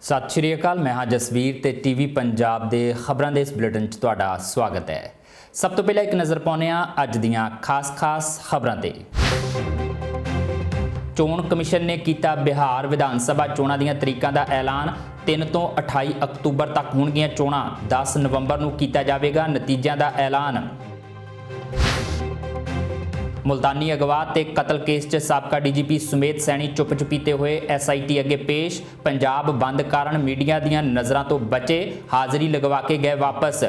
सत श्री अकाल। मैं हाँ जसवीर ते टीवी पंजाब दे खबरां दे इस बुलेटिन च तुहाडा स्वागत है। सब तो पहले एक नज़र पाउने आ अज दीआं खास खबरां ते। चोण कमिशन ने कीता बिहार विधान सभा चोणां दीआं तरीकां दा ऐलान। 3 ਤੋਂ 28 अक्तूबर तक होणगीआं चोणां। 10 नवंबर नूं कीता जावेगा नतीजिਆਂ ਦਾ ऐलान। मुल्तानी अगवा ते कतल केस च साबका डीजीपी सुमेध सैनी चुप चपीते हुए SIT अगे पेश। पंजाब बंद कारण मीडिया दीआं नज़रां तो बचे, हाज़री लगवा के गए वापस।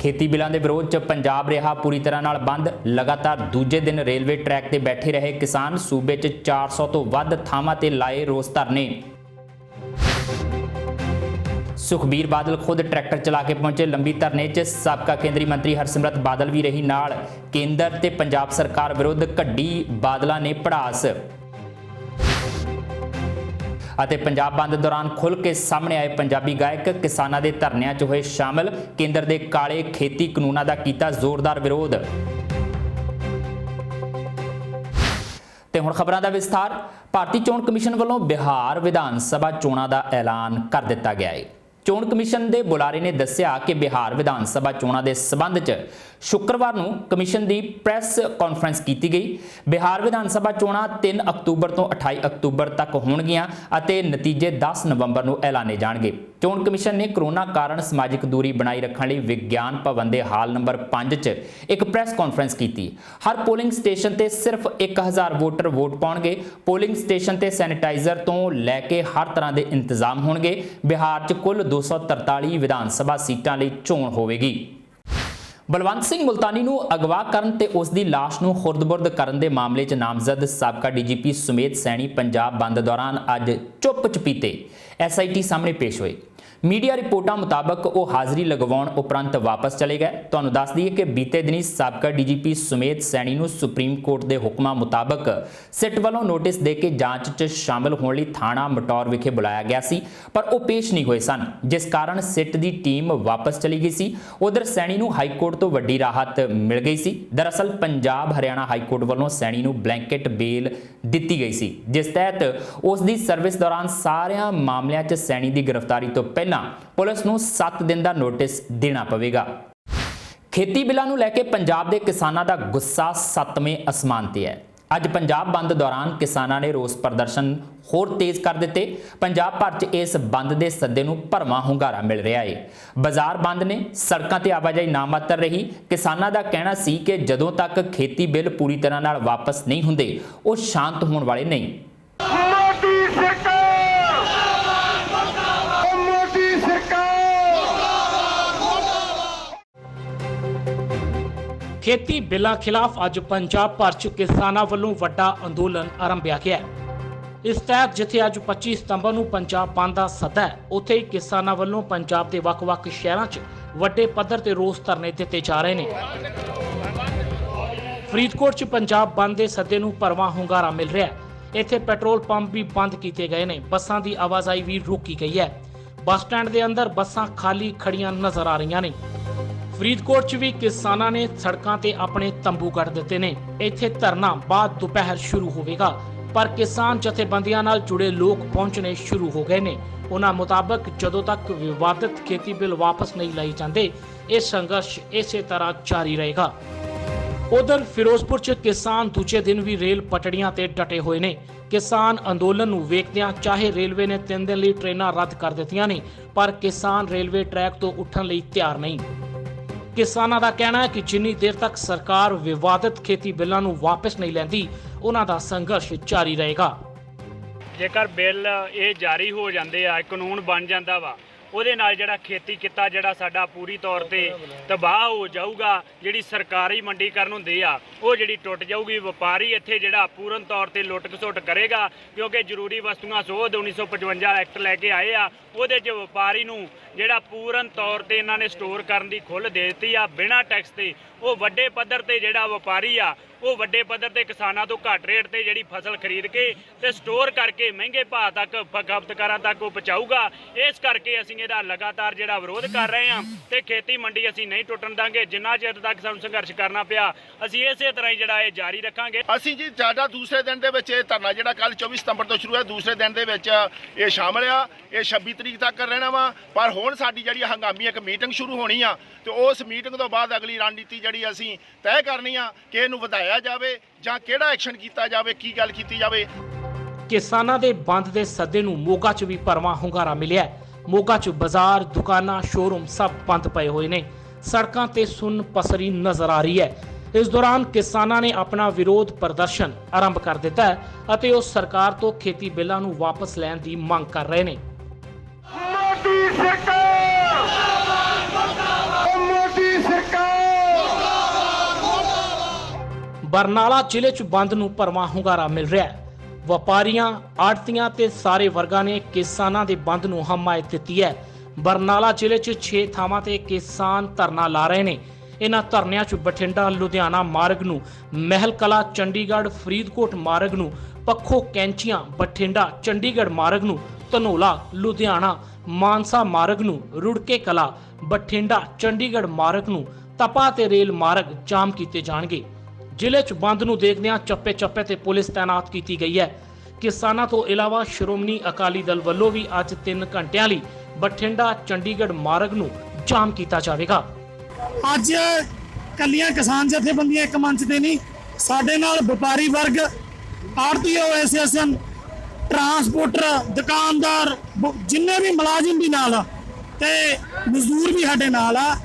खेती बिलों के विरोध च पंजाब रहा पूरी तरह नाल बंद। लगातार दूजे दिन रेलवे ट्रैक ते बैठे रहे किसान। सूबे च 400 तो वध थावां ते लाए रोस धरने। सुखबीर बादल खुद ट्रैक्टर चला के पहुंचे लंबी धरने च। साबका केंद्रीय मंत्री हरसिमरत बादल भी रही नाल। केंद्र ते पंजाब सरकार विरुद्ध कड्डी बादलों ने भड़ास। ਅਤੇ पंजाब बंद दौरान खुल के सामने आए पंजाबी गायक। किसानां दे धरनिਆਂ 'ਚ होए शामिल। केंद्र दे काले खेती कानूनां दा कीता जोरदार विरोध। ते हुण खबरां दा विस्तार। भारती चोण कमिशन ਵੱਲੋਂ बिहार विधान सभा चोणां दा ऐलान कर दिता गया है। चोण कमिशन के बुलारे ने दस्सिया कि बिहार विधान सभा चोणां के संबंध च शुक्रवार नूं कमिशन की प्रैस कॉन्फ्रेंस की गई। बिहार विधान सभा चोणां 3 अक्तूबर तो 28 अक्तूबर तक होणगीआं अते नतीजे 10 नवंबर नूं ऐलाने जाणगे। चोण कमिशन ने कोरोना कारण समाजिक दूरी बनाई रखने लई विज्ञान भवन के हाल नंबर 5 च एक प्रैस कॉन्फ्रेंस की। हर पोलिंग स्टेशन ते सिर्फ 1000 वोटर वोट पाउणगे। पोलिंग स्टेशन ते सैनिटाइजर तो लैके हर तरह के इंतजाम होणगे। बिहार च कुल 243 विधान सभा सीटां लई चोण होवेगी। बलवंत सिंह मुल्तानी नूं अगवा करन ते उस दी लाश नूं खुर्द-बुर्द करन दे मामले च नामजद साबका डीजीपी सुमेध सैनी पंजाब बंद दौरान अज चुप चपीते SIT सामने पेश होए। मीडिया रिपोर्टां मुताबक वो हाज़री लगवाउण उपरंत वापस चले गए। तुहानूं दस दईए कि बीते दिनी साबका डीजीपी सुमेध सैनी नूं सुप्रीम कोर्ट के हुक्मां मुताबक सिट वालों नोटिस दे के जांच च शामिल होने लई थाणा मटौर विखे बुलाया गया सी, पर वो पेश नहीं हुए सन, जिस कारण सिट की टीम वापस चली गई सी। उधर सैनी नूं हाईकोर्ट तो वड्डी राहत मिल गई सी। दरअसल पंजाब हरियाणा हाईकोर्ट वालों सैनी नूं ब्लैंकेट बेल दित्ती गई सी, जिस तहत उस दी सर्विस दौरान सारियां मामलिਆਂ 'ਚ सैनी की गिरफ्तारी तो पहला पुलिस नूं 7 दिन का नोटिस देना पवेगा। खेती बिलों नूं लैके पंजाब के किसानों का गुस्सा 7वें आसमान ते है। अज पंजाब बंद दौरान किसानों ने रोस प्रदर्शन होर तेज कर दिते। पंजाब भर च इस बंद के सद्दे नूं भरवां हुंगारा मिल रहा है। बाजार बंद ने, सड़कों ते आवाजाही नामात्र रही। किसानों का कहना सी कि जदों तक खेती बिल पूरी तरह नाल वापस नहीं हुंदे वो शांत होने वाले नहीं। खेती बिलों खिलाफ अज पंजाब भर च किसानों वालों वड्डा अंदोलन आरंभिया गया। इस तहत जिथे अज 25 सितंबर नूं पंजाब बंद का सद्दा है, उत्थे ही किसानों वालों पंजाब के वख-वख शहरों च वड्डे पद्धर ते रोस धरने दिते जा रहे हैं। फरीदकोट च पंजाब बंद के सद्दे नूं भरवां हुंगारा मिल रहा है। इत्थे पेट्रोल पंप भी बंद किए गए हैं। बसां की आवाजाही भी रोकी गई है। बस स्टैंड के अंदर बसां खाली खड़ियां नजर आ रही ने। फरीदकोट च भी किसानों ने सड़कों ते अपने तंबू गढ़ दिते ने। इत्थे धरना बाद दोपहर शुरू होवेगा, पर किसान जथेबंदियां नाल जुड़े लोग पहुंचने शुरू हो गए ने। उन्हां मुताबक जदों तक विवादित खेती बिल वापस नहीं लाए जाते, यह संघर्ष इसे तरह जारी रहेगा। उधर फिरोजपुर च किसान दूजे दिन भी रेल पटड़ियां ते डटे हुए ने। किसान अंदोलन नूं वेखदिआं चाहे रेलवे ने 3 दिन लई ट्रेनां रद्द कर दित्तिआं ने, पर किसान रेलवे ट्रैक तो उठण लई तैयार नहीं। किसानों का कहना है कि जिन्नी देर तक सरकार विवादित खेती बिलों नूं वापस नहीं लैंदी, उन्हां दा संघर्ष जारी रहेगा। जेकर बिल ये जारी हो जाते आ, कानून बन जाता वा, ਉਹਦੇ ਨਾਲ ਜਿਹੜਾ खेती किता ਜਿਹੜਾ ਸਾਡਾ ਪੂਰੀ ਤੌਰ ਤੇ ਤਬਾਹ ਹੋ ਜਾਊਗਾ। ਜਿਹੜੀ ਸਰਕਾਰੀ ਮੰਡੀਕਰਨ ਹੁੰਦੀ ਆ ਉਹ ਜਿਹੜੀ ਟੁੱਟ ਜਾਊਗੀ। ਵਪਾਰੀ ਇੱਥੇ ਜਿਹੜਾ ਪੂਰਨ ਤੌਰ ਤੇ ਲੁੱਟ ਘਸੁੱਟ ਕਰੇਗਾ, ਕਿਉਂਕਿ ਜ਼ਰੂਰੀ ਵਸਤੂਆਂ ਸੋਧ 1955 ਐਕਟ ਲੈ ਕੇ ਆਏ ਆ। ਉਹਦੇ 'ਚ ਵਪਾਰੀ ਨੂੰ ਜਿਹੜਾ ਪੂਰਨ ਤੌਰ ਤੇ ਇਹਨਾਂ ਨੇ ਸਟੋਰ ਕਰਨ ਦੀ ਖੁੱਲ੍ਹ ਦੇ ਦਿੱਤੀ ਆ ਬਿਨਾਂ ਟੈਕਸ ਤੇ। ਉਹ ਵੱਡੇ ਪੱਧਰ ਤੇ ਜਿਹੜਾ ਵਪਾਰੀ ਆ ਉਹ ਵੱਡੇ ਪੱਧਰ ਤੇ ਕਿਸਾਨਾਂ ਤੋਂ ਘੱਟ ਰੇਟ ਤੇ ਜਿਹੜੀ ਫਸਲ ਖਰੀਦ ਕੇ ਤੇ ਸਟੋਰ ਕਰਕੇ ਮਹਿੰਗੇ ਭਾਅ ਤੱਕ ਖਪਤਕਾਰਾਂ ਤੱਕ ਉਹ ਪਹੁੰਚਾਊਗਾ। ਇਸ ਕਰਕੇ ਅਸੀਂ ਇਹਦਾ ਲਗਾਤਾਰ ਜਿਹੜਾ ਵਿਰੋਧ ਕਰ ਰਹੇ ਹਾਂ ਤੇ ਖੇਤੀ ਮੰਡੀ ਅਸੀਂ ਨਹੀਂ ਟੁੱਟਣ ਦਾਂਗੇ। ਜਿੰਨਾ ਚਿਰ ਤੱਕ ਸਾਨੂੰ ਸੰਘਰਸ਼ ਕਰਨਾ ਪਿਆ ਅਸੀਂ ਇਸੇ ਤਰ੍ਹਾਂ ਹੀ ਜਿਹੜਾ ਇਹ ਜਾਰੀ ਰੱਖਾਂਗੇ। ਅਸੀਂ ਜੀ ਸਾਡਾ ਦੂਸਰੇ ਦਿਨ ਦੇ ਵਿੱਚ ਇਹ ਧਰਨਾ ਜਿਹੜਾ ਕੱਲ 24 ਸਤੰਬਰ ਤੋਂ ਸ਼ੁਰੂ ਹੋਇਆ, ਦੂਸਰੇ ਦਿਨ ਦੇ ਵਿੱਚ ਇਹ ਸ਼ਾਮਲ ਆ। ਇਹ 26 ਤਰੀਕ ਤੱਕ ਰਹਿਣਾ ਵਾ, ਪਰ ਹੁਣ ਸਾਡੀ ਜਿਹੜੀ ਹੰਗਾਮੀ ਇੱਕ ਮੀਟਿੰਗ ਸ਼ੁਰੂ ਹੋਣੀ ਆ ਤੇ ਉਸ ਮੀਟਿੰਗ ਤੋਂ ਬਾਅਦ ਅਗਲੀ ਰਣਨੀਤੀ ਜਿਹੜੀ ਅਸੀਂ ਤੈਅ ਕਰਨੀ ਆ ਕਿ ਇਹਨੂੰ ਵਧਾਇਆ ਜਾਵੇ ਜਾਂ ਕਿਹੜਾ ਐਕਸ਼ਨ ਕੀਤਾ ਜਾਵੇ, ਕੀ ਗੱਲ ਕੀਤੀ ਜਾਵੇ। ਕਿਸਾਨਾਂ ਦੇ ਬੰਦ ਦੇ ਸੱਦੇ ਨੂੰ ਮੋਗਾ 'ਚ ਵੀ ਭਰਵਾਂ ਹੁੰਗਾਰਾ ਮਿਲਿਆ। ਮੋਗਾ 'ਚ ਬਾਜ਼ਾਰ, ਦੁਕਾਨਾਂ, ਸ਼ੋਰੂਮ ਸਭ ਬੰਦ ਪਏ ਹੋਏ ਨੇ। ਸੜਕਾਂ ਤੇ ਸੁੰਨ ਪਸਰੀ ਨਜ਼ਰ ਆ ਰਹੀ ਹੈ। ਇਸ ਦੌਰਾਨ ਕਿਸਾਨਾਂ ਨੇ ਆਪਣਾ ਵਿਰੋਧ ਪ੍ਰਦਰਸ਼ਨ ਆਰੰਭ ਕਰ ਦਿੱਤਾ ਹੈ ਅਤੇ ਉਹ ਸਰਕਾਰ ਤੋਂ ਖੇਤੀ ਬਿੱਲਾਂ ਨੂੰ ਵਾਪਸ ਲੈਣ ਦੀ ਮੰਗ ਕਰ ਰਹੇ ਨੇ। ਮੋਦੀ ਸਰਕਾਰ ਮੋਦੀ ਸਰਕਾਰ। ਬਰਨਾਲਾ ਜ਼ਿਲ੍ਹੇ 'ਚ ਬੰਦ ਨੂੰ ਭਰਵਾਂ ਹੁੰਗਾਰਾ ਮਿਲ ਰਿਹਾ ਹੈ। ਵਪਾਰੀਆਂ, ਆੜ੍ਹਤੀਆਂ ਤੇ ਸਾਰੇ ਵਰਗਾਂ ਨੇ ਕਿਸਾਨਾਂ ਦੇ ਬੰਦ ਨੂੰ ਹਮਾਇਤ ਦਿੱਤੀ ਹੈ। ਬਰਨਾਲਾ ਜ਼ਿਲ੍ਹੇ 'ਚ 6 ਥਾਵਾਂ ਤੇ ਕਿਸਾਨ ਧਰਨਾ ਲਾ ਰਹੇ ਨੇ। ਇਹਨਾਂ ਧਰਨਿਆਂ 'ਚ ਬਠਿੰਡਾ ਲੁਧਿਆਣਾ ਮਾਰਗ ਨੂੰ, ਮਹਿਲ ਕਲਾਂ ਚੰਡੀਗੜ੍ਹ ਫਰੀਦਕੋਟ ਮਾਰਗ ਨੂੰ, ਪੱਖੋ ਕੈਂਚੀਆਂ ਬਠਿੰਡਾ ਚੰਡੀਗੜ੍ਹ ਮਾਰਗ ਨੂੰ, ਧਨੌਲਾ ਲੁਧਿਆਣਾ ਮਾਨਸਾ ਮਾਰਗ ਨੂੰ, ਰੁੜਕੇ ਕਲਾਂ ਬਠਿੰਡਾ ਚੰਡੀਗੜ੍ਹ ਮਾਰਗ ਨੂੰ, ਤਪਾ ਤੇ ਰੇਲ ਮਾਰਗ ਜਾਮ ਕੀਤੇ ਜਾਣਗੇ। ਜ਼ਿਲ੍ਹੇ 'ਚ ਬੰਦ ਨੂੰ ਦੇਖਦਿਆਂ ਚੱਪੇ-ਚੱਪੇ ਤੇ ਪੁਲਿਸ ਤਾਇਨਾਤ ਕੀਤੀ ਗਈ ਹੈ। ਕਿਸਾਨਾਂ ਤੋਂ ਇਲਾਵਾ ਸ਼੍ਰੋਮਣੀ ਅਕਾਲੀ ਦਲ ਵੱਲੋਂ ਵੀ ਅੱਜ 3 ਘੰਟਿਆਂ ਲਈ ਬਠਿੰਡਾ ਚੰਡੀਗੜ੍ਹ ਮਾਰਗ ਨੂੰ ਜਾਮ ਕੀਤਾ ਜਾਵੇਗਾ। ਅੱਜ ਕੱਲੀਆਂ ਕਿਸਾਨ ਜਥੇਬੰਦੀਆਂ ਇੱਕ ਮੰਚ ਤੇ ਨਹੀਂ, ਸਾਡੇ ਨਾਲ ਵਪਾਰੀ ਵਰਗ, ਆੜ੍ਹਤੀਓ ਐਸੋਸੀਏਸ਼ਨ, ਟਰਾਂਸਪੋਰਟਰ, ਦੁਕਾਨਦਾਰ, ਜਿੰਨੇ ਵੀ ਮੁਲਾਜ਼ਮ ਵੀ ਨਾਲ ਆ ਤੇ ਮਜ਼ਦੂਰ ਵੀ ਸਾਡੇ ਨਾਲ ਆ।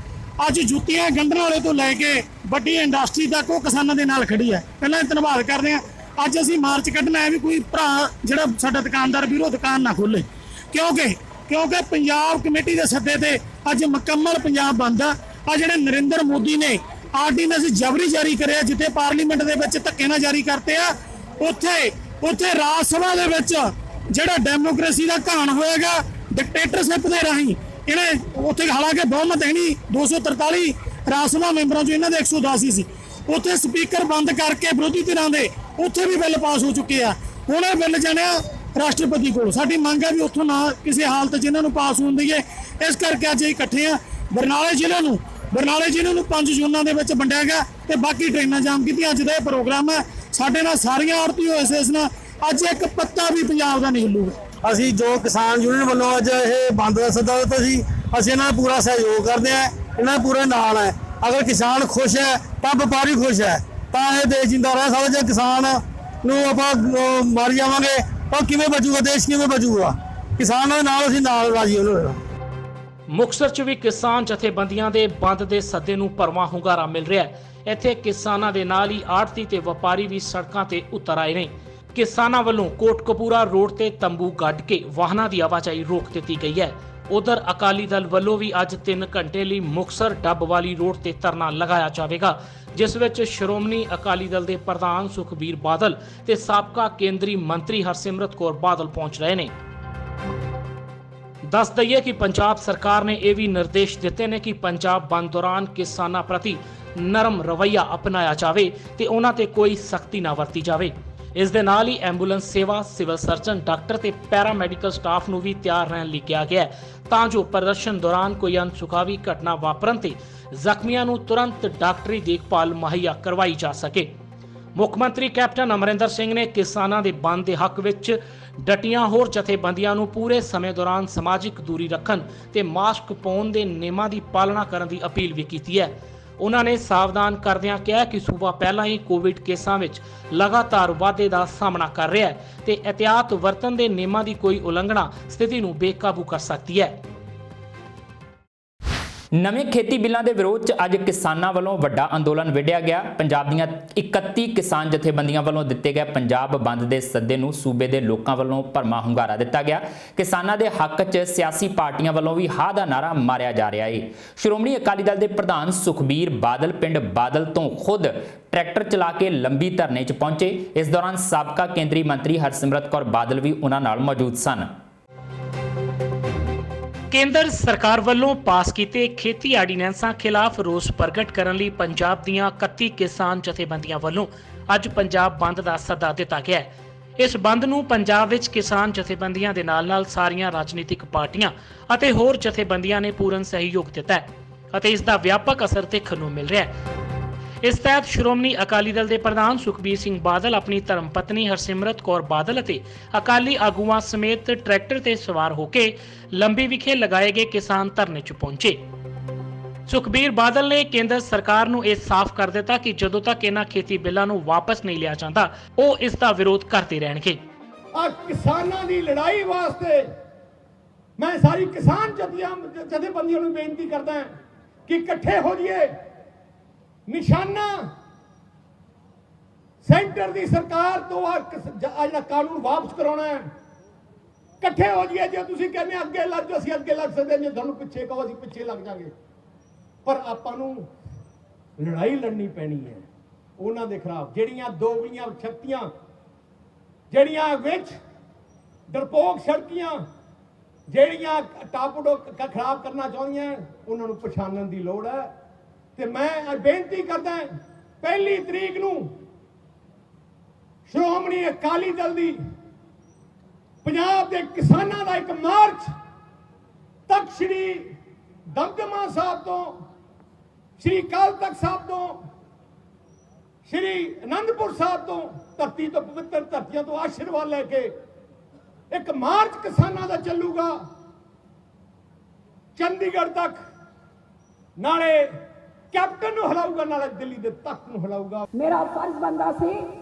ਅੱਜ ਜੁੱਤੀਆਂ ਗੰਢਣ ਵਾਲੇ ਤੋਂ ਲੈ ਕੇ ਵੱਡੀ ਇੰਡਸਟਰੀ ਤੱਕ ਉਹ ਕਿਸਾਨਾਂ ਦੇ ਨਾਲ ਖੜੀ ਹੈ। ਪਹਿਲਾਂ ਇਹ ਧੰਨਵਾਦ ਕਰਦੇ ਹਾਂ। ਅੱਜ ਅਸੀਂ ਮਾਰਚ ਕੱਢਣਾ ਹੈ ਵੀ ਕੋਈ ਭਰਾ ਜਿਹੜਾ ਸਾਡਾ ਦੁਕਾਨਦਾਰ ਵੀਰੋ ਦੁਕਾਨ ਨਾ ਖੋਲੇ, ਕਿਉਂਕਿ ਪੰਜਾਬ ਕਮੇਟੀ ਦੇ ਸੱਦੇ ਤੇ ਅੱਜ ਮੁਕੰਮਲ ਪੰਜਾਬ ਬੰਦ ਆ। ਆ ਜਿਹੜੇ ਨਰਿੰਦਰ ਮੋਦੀ ਨੇ ਆਰਡੀਨੈਂਸ ਜਬਰੀ ਜਾਰੀ ਕਰਿਆ, ਜਿੱਥੇ ਪਾਰਲੀਮੈਂਟ ਦੇ ਵਿੱਚ ਧੱਕੇ ਨਾਲ ਜਾਰੀ ਕਰਤੇ ਆ, ਉੱਥੇ ਰਾਜ ਸਭਾ ਦੇ ਵਿੱਚ ਜਿਹੜਾ ਡੈਮੋਕ੍ਰੇਸੀ ਦਾ ਘਾਣ ਹੋਏਗਾ ਡਿਕਟੇਟਰਸ਼ਿਪ ਦੇ ਰਾਹੀਂ ਇਹਨੇ ਉੱਥੇ, ਹਾਲਾਂਕਿ ਬਹੁਮਤ ਹੈ ਨਹੀਂ, 243 ਰਾਜ ਸਭਾ ਮੈਂਬਰਾਂ ਚੋਂ ਇਹਨਾਂ ਦੇ 182 ਸੀ, ਉੱਥੇ ਸਪੀਕਰ ਬੰਦ ਕਰਕੇ ਵਿਰੋਧੀ ਧਿਰਾਂ ਦੇ ਉੱਥੇ ਵੀ ਬਿੱਲ ਪਾਸ ਹੋ ਚੁੱਕੇ ਆ। ਹੁਣ ਇਹ ਬਿੱਲ ਜਾਣਿਆ ਰਾਸ਼ਟਰਪਤੀ ਕੋਲ। ਸਾਡੀ ਮੰਗ ਹੈ ਵੀ ਉੱਥੋਂ ਨਾ ਕਿਸੇ ਹਾਲਤ 'ਚ ਇਹਨਾਂ ਨੂੰ ਪਾਸ ਹੋਣ ਦੇਈਏ। ਇਸ ਕਰਕੇ ਅੱਜ ਇਕੱਠੇ ਆ। ਬਰਨਾਲੇ ਜ਼ਿਲ੍ਹੇ ਨੂੰ 5 ਜ਼ੋਨਾਂ ਦੇ ਵਿੱਚ ਵੰਡਿਆ ਗਿਆ ਤੇ ਬਾਕੀ ਟ੍ਰੇਨਾਂ ਜਾਮ ਕੀਤੀਆਂ। ਅੱਜ ਦਾ ਇਹ ਪ੍ਰੋਗਰਾਮ ਹੈ। ਸਾਡੇ ਨਾਲ ਸਾਰੀਆਂ ਆੜ੍ਹਤੀਓ ਐਸੋਸੀਏਸ਼ਨਾਂ, ਅੱਜ ਇੱਕ ਪੱਤਾ ਵੀ ਪੰਜਾਬ ਦਾ ਨਹੀਂ ਹਿੱਲੂਗਾ। ਅਸੀਂ ਜੋ ਕਿਸਾਨ ਯੂਨੀਅਨ ਵੱਲੋਂ ਅੱਜ ਇਹ ਬੰਦ ਦਾ ਸੱਦਾ ਦਿੱਤਾ ਸੀ, ਅਸੀਂ ਇਹਨਾਂ ਦਾ ਪੂਰਾ ਸਹਿਯੋਗ ਕਰਦੇ ਹਾਂ, ਇਹਨਾਂ ਦੇ ਪੂਰੇ ਨਾਲ ਹੈ। ਅਗਰ ਕਿਸਾਨ ਖੁਸ਼ ਹੈ ਤਾਂ ਵਪਾਰੀ ਖੁਸ਼ ਹੈ, ਤਾਂ ਇਹ ਦੇਸ਼ ਜਿੰਦਾ ਰਹਿ ਸਕਦਾ। ਜੇ ਕਿਸਾਨ ਨੂੰ ਆਪਾਂ ਮਾਰ ਜਾਵਾਂਗੇ ਤਾਂ ਕਿਵੇਂ ਬਚੂਗਾ ਦੇਸ਼, ਕਿਵੇਂ ਬਚੂਗਾ? ਕਿਸਾਨਾਂ ਦੇ ਨਾਲ ਅਸੀਂ ਨਾਲ ਰਾਜੀ ਹੋਣਾ। ਮੁਕਤਸਰ 'ਚ ਵੀ ਕਿਸਾਨ ਜਥੇਬੰਦੀਆਂ ਦੇ ਬੰਦ ਦੇ ਸੱਦੇ ਨੂੰ ਭਰਵਾਂ ਹੁੰਗਾਰਾ ਮਿਲ ਰਿਹਾ ਹੈ। ਇੱਥੇ ਕਿਸਾਨਾਂ ਦੇ ਨਾਲ ਹੀ ਆੜ੍ਹਤੀ ਤੇ ਵਪਾਰੀ ਵੀ ਸੜਕਾਂ ਤੇ ਉਤਰ ਆਏ ਨੇ। ਕਿਸਾਨਾਂ ਵੱਲੋਂ ਕੋਟਕਪੂਰਾ ਰੋਡ ਤੇ ਤੰਬੂ ਗੱਡ ਕੇ ਵਾਹਨਾਂ ਦੀ ਆਵਾਜਾਈ ਰੋਕ ਦਿੱਤੀ ਗਈ ਹੈ। ਉਧਰ ਅਕਾਲੀ ਦਲ ਵੱਲੋਂ ਵੀ ਅੱਜ 3 ਘੰਟੇ ਲਈ ਮੁਕਤਸਰ ਡੱਬਵਾਲੀ ਰੋਡ ਤੇ ਧਰਨਾ ਲਗਾਇਆ ਜਾਵੇਗਾ, ਜਿਸ ਵਿੱਚ ਸ਼੍ਰੋਮਣੀ ਅਕਾਲੀ ਦਲ ਦੇ ਪ੍ਰਧਾਨ ਸੁਖਬੀਰ ਬਾਦਲ ਤੇ ਸਾਬਕਾ ਕੇਂਦਰੀ ਮੰਤਰੀ ਹਰਸਿਮਰਤ ਕੌਰ ਬਾਦਲ ਪਹੁੰਚ ਰਹੇ ਨੇ। ਦੱਸ ਦਈਏ ਕਿ ਪੰਜਾਬ ਸਰਕਾਰ ਨੇ ਇਹ ਵੀ ਨਿਰਦੇਸ਼ ਦਿੱਤੇ ਨੇ ਕਿ ਪੰਜਾਬ ਬੰਦ ਦੌਰਾਨ ਕਿਸਾਨਾਂ ਪ੍ਰਤੀ ਨਰਮ ਰਵੱਈਆ ਅਪਣਾਇਆ ਜਾਵੇ ਤੇ ਉਹਨਾਂ ਤੇ ਕੋਈ ਸਖਤੀ ਨਾ ਵਰਤੀ ਜਾਵੇ। ਇਸ ਦੇ ਨਾਲ ਹੀ ਐਂਬੂਲੈਂਸ ਸੇਵਾ, ਸਿਵਲ ਸਰਜਨ, ਡਾਕਟਰ ਤੇ ਪੈਰਾਮੈਡੀਕਲ ਸਟਾਫ ਨੂੰ ਵੀ ਤਿਆਰ ਰਹਿਣ ਲਈ ਕਿਹਾ ਗਿਆ ਹੈ ਤਾਂ ਜੋ ਪ੍ਰਦਰਸ਼ਨ ਦੌਰਾਨ ਕੋਈ ਅਣਸੁਖਾਵੀ ਘਟਨਾ ਵਾਪਰਨ ਤੇ ਜ਼ਖਮੀਆਂ ਨੂੰ ਤੁਰੰਤ ਡਾਕਟਰੀ ਦੇਖਭਾਲ ਮੁਹੱਈਆ ਕਰਵਾਈ ਜਾ ਸਕੇ। ਮੁੱਖ ਮੰਤਰੀ ਕੈਪਟਨ ਅਮਰਿੰਦਰ ਸਿੰਘ ਨੇ ਕਿਸਾਨਾਂ ਦੇ ਬੰਦ ਦੇ ਹੱਕ ਵਿੱਚ ਡਟੀਆਂ ਹੋਰ ਜਥੇਬੰਦੀਆਂ ਨੂੰ ਪੂਰੇ ਸਮੇਂ ਦੌਰਾਨ ਸਮਾਜਿਕ ਦੂਰੀ ਰੱਖਣ ਤੇ ਮਾਸਕ ਪਾਉਣ ਦੇ ਨਿਯਮਾਂ ਦੀ ਪਾਲਣਾ ਕਰਨ ਦੀ ਅਪੀਲ ਵੀ ਕੀਤੀ ਹੈ। ਉਹਨਾਂ ਨੇ ਸਾਵਧਾਨ ਕਰਦਿਆਂ ਕਿਹਾ ਕਿ ਸੂਬਾ ਪਹਿਲਾਂ ਹੀ ਕੋਵਿਡ ਕੇਸਾਂ ਵਿੱਚ ਲਗਾਤਾਰ ਵਾਧੇ ਦਾ ਸਾਹਮਣਾ ਕਰ ਰਿਹਾ ਹੈ ਤੇ ਇਹਤਿਆਤ ਵਰਤਣ ਦੇ ਨਿਯਮਾਂ ਦੀ ਕੋਈ ਉਲੰਘਣਾ ਸਥਿਤੀ ਨੂੰ ਬੇਕਾਬੂ ਕਰ ਸਕਦੀ ਹੈ। ਨਵੇਂ ਖੇਤੀ ਬਿੱਲਾਂ ਦੇ ਵਿਰੋਧ 'ਚ ਅੱਜ ਕਿਸਾਨਾਂ ਵੱਲੋਂ ਵੱਡਾ ਅੰਦੋਲਨ ਵਿੱਢਿਆ ਗਿਆ। ਪੰਜਾਬ ਦੀਆਂ 31 ਕਿਸਾਨ ਜਥੇਬੰਦੀਆਂ ਵੱਲੋਂ ਦਿੱਤੇ ਗਏ ਪੰਜਾਬ ਬੰਦ ਦੇ ਸੱਦੇ ਨੂੰ ਸੂਬੇ ਦੇ ਲੋਕਾਂ ਵੱਲੋਂ ਭਰਵਾਂ ਹੁੰਗਾਰਾ ਦਿੱਤਾ ਗਿਆ। ਕਿਸਾਨਾਂ ਦੇ ਹੱਕ 'ਚ ਸਿਆਸੀ ਪਾਰਟੀਆਂ ਵੱਲੋਂ ਵੀ ਹਾਂ ਦਾ ਨਾਰਾ ਮਾਰਿਆ ਜਾ ਰਿਹਾ ਹੈ। ਸ਼੍ਰੋਮਣੀ ਅਕਾਲੀ ਦਲ ਦੇ ਪ੍ਰਧਾਨ ਸੁਖਬੀਰ ਬਾਦਲ ਪਿੰਡ ਬਾਦਲ ਤੋਂ ਖੁਦ ਟਰੈਕਟਰ ਚਲਾ ਕੇ ਲੰਬੀ ਧਰਨੇ 'ਚ ਪਹੁੰਚੇ। ਇਸ ਦੌਰਾਨ ਸਾਬਕਾ ਕੇਂਦਰੀ ਮੰਤਰੀ ਹਰਸਿਮਰਤ ਕੌਰ ਬਾਦਲ ਵੀ ਉਹਨਾਂ ਨਾਲ ਮੌਜੂਦ ਸਨ। ਕੇਂਦਰ ਸਰਕਾਰ ਵੱਲੋਂ ਪਾਸ ਕੀਤੇ ਖੇਤੀ ਆਰਡੀਨੈਂਸਾਂ ਖਿਲਾਫ ਰੋਸ ਪ੍ਰਗਟ ਕਰਨ ਲਈ ਪੰਜਾਬ ਦੀਆਂ 31 ਕਿਸਾਨ ਜਥੇਬੰਦੀਆਂ ਵੱਲੋਂ ਅੱਜ ਪੰਜਾਬ ਬੰਦ ਦਾ ਸੱਦਾ ਦਿੱਤਾ ਗਿਆ ਹੈ। ਇਸ ਬੰਦ ਨੂੰ ਪੰਜਾਬ ਵਿੱਚ ਕਿਸਾਨ ਜਥੇਬੰਦੀਆਂ ਦੇ ਨਾਲ-ਨਾਲ ਸਾਰੀਆਂ ਰਾਜਨੀਤਿਕ ਪਾਰਟੀਆਂ ਅਤੇ ਹੋਰ ਜਥੇਬੰਦੀਆਂ ਨੇ ਪੂਰਨ ਸਹਿਯੋਗ ਦਿੱਤਾ ਹੈ ਅਤੇ ਇਸ ਦਾ ਵਿਆਪਕ ਅਸਰ ਦੇਖਣ ਨੂੰ ਮਿਲ ਰਿਹਾ ਹੈ। ਇਸ ਤਹਿਤ ਸ਼੍ਰੋਮਣੀ ਅਕਾਲੀ ਦਲ ਦੇ ਪ੍ਰਧਾਨ ਸੁਖਬੀਰ ਸਿੰਘ ਬਾਦਲ ਆਪਣੀ ਧਰਮ ਪਤਨੀ ਹਰਸਿਮਰਤ ਕੌਰ ਬਾਦਲ ਅਤੇ ਅਕਾਲੀ ਆਗੂਆਂ ਸਮੇਤ ਟਰੈਕਟਰ ਤੇ ਸਵਾਰ ਹੋ ਕੇ ਲੰਬੀ ਵਿਖੇ ਲਗਾਏ ਗਏ ਕਿਸਾਨ ਧਰਨੇ 'ਚ ਪਹੁੰਚੇ। ਸੁਖਬੀਰ ਬਾਦਲ ਨੇ ਕੇਂਦਰ ਸਰਕਾਰ ਨੂੰ ਇਹ ਸਾਫ਼ ਕਰ ਦਿੱਤਾ ਕਿ ਜਦੋਂ ਤੱਕ ਇਹਨਾਂ ਖੇਤੀ ਬਿੱਲਾਂ ਨੂੰ ਵਾਪਸ ਨਹੀਂ ਲਿਆ ਜਾਂਦਾ ਉਹ ਇਸ ਦਾ ਵਿਰੋਧ ਕਰਦੇ ਰਹਿਣਗੇ। ਆ ਕਿਸਾਨਾਂ ਦੀ ਲੜਾਈ ਵਾਸਤੇ ਮੈਂ ਸਾਰੀ ਕਿਸਾਨ ਜਥੇਬੰਦੀਆਂ ਨੂੰ ਬੇਨਤੀ ਕਰਦਾ ਹਾਂ ਕਿ ਇਕੱਠੇ ਹੋ ਜਾਈਏ। ਨਿਸ਼ਾਨਾ ਸੈਂਟਰ ਦੀ ਸਰਕਾਰ ਤੋਂ ਆ ਜਿਹੜਾ ਕਾਨੂੰਨ ਵਾਪਸ ਕਰਾਉਣਾ ਹੈ। ਇਕੱਠੇ ਹੋ ਜਾਈਏ। ਜੇ ਤੁਸੀਂ ਕਹਿੰਦੇ ਅੱਗੇ ਲੱਗ ਜਾਓ ਅਸੀਂ ਅੱਗੇ ਲੱਗ ਸਕਦੇ, ਜੇ ਤੁਹਾਨੂੰ ਪਿੱਛੇ ਕਹੋ ਅਸੀਂ ਪਿੱਛੇ ਲੱਗ ਜਾਾਂਗੇ, ਪਰ ਆਪਾਂ ਨੂੰ ਲੜਾਈ ਲੜਨੀ ਪੈਣੀ ਹੈ ਉਹਨਾਂ ਦੇ ਖਿਲਾਫ ਜਿਹੜੀਆਂ ਦੋਗਲੀਆਂ ਸ਼ਕਤੀਆਂ, ਜਿਹੜੀਆਂ ਵਿੱਚ ਡਰਪੋਕ ਸ਼ਕਤੀਆਂ, ਜਿਹੜੀਆਂ ਟਾਪੂਡੋ ਖਰਾਬ ਕਰਨਾ ਚਾਹੁੰਦੀਆਂ, ਉਹਨਾਂ ਨੂੰ ਪਛਾਣਨ ਦੀ ਲੋੜ ਹੈ। ਤੇ ਮੈਂ ਬੇਨਤੀ ਕਰਦਾ 1 ਤਰੀਕ ਨੂੰ ਸ਼੍ਰੋਮਣੀ ਅਕਾਲੀ ਦਲ ਦੀ ਪੰਜਾਬ ਦੇ ਕਿਸਾਨਾਂ ਦਾ ਇੱਕ ਮਾਰਚ ਤੱਕ ਸ਼੍ਰੀ ਦਮਦਮਾ ਸਾਹਿਬ ਤੋਂ, ਸ਼੍ਰੀ ਅਕਾਲ ਤਖਤ ਸਾਹਿਬ ਤੋਂ, ਸ਼੍ਰੀ ਅਨੰਦਪੁਰ ਸਾਹਿਬ ਤੋਂ, ਧਰਤੀ ਤੋਂ ਪਵਿੱਤਰ ਧਰਤੀਆਂ ਤੋਂ ਆਸ਼ੀਰਵਾਦ ਲੈ ਕੇ ਇੱਕ ਮਾਰਚ ਕਿਸਾਨਾਂ ਦਾ ਚੱਲੂਗਾ ਚੰਡੀਗੜ੍ਹ ਤੱਕ। ਨਾਲੇ ਕੈਪਟਨ ਨੂੰ ਹਿਲਾਊਗਾ, ਨਾਲੇ ਦਿੱਲੀ ਦੇ ਤਖਤ ਨੂੰ ਹਿਲਾਊਗਾ। ਮੇਰਾ ਫਰਜ਼ ਬਣਦਾ ਸੀ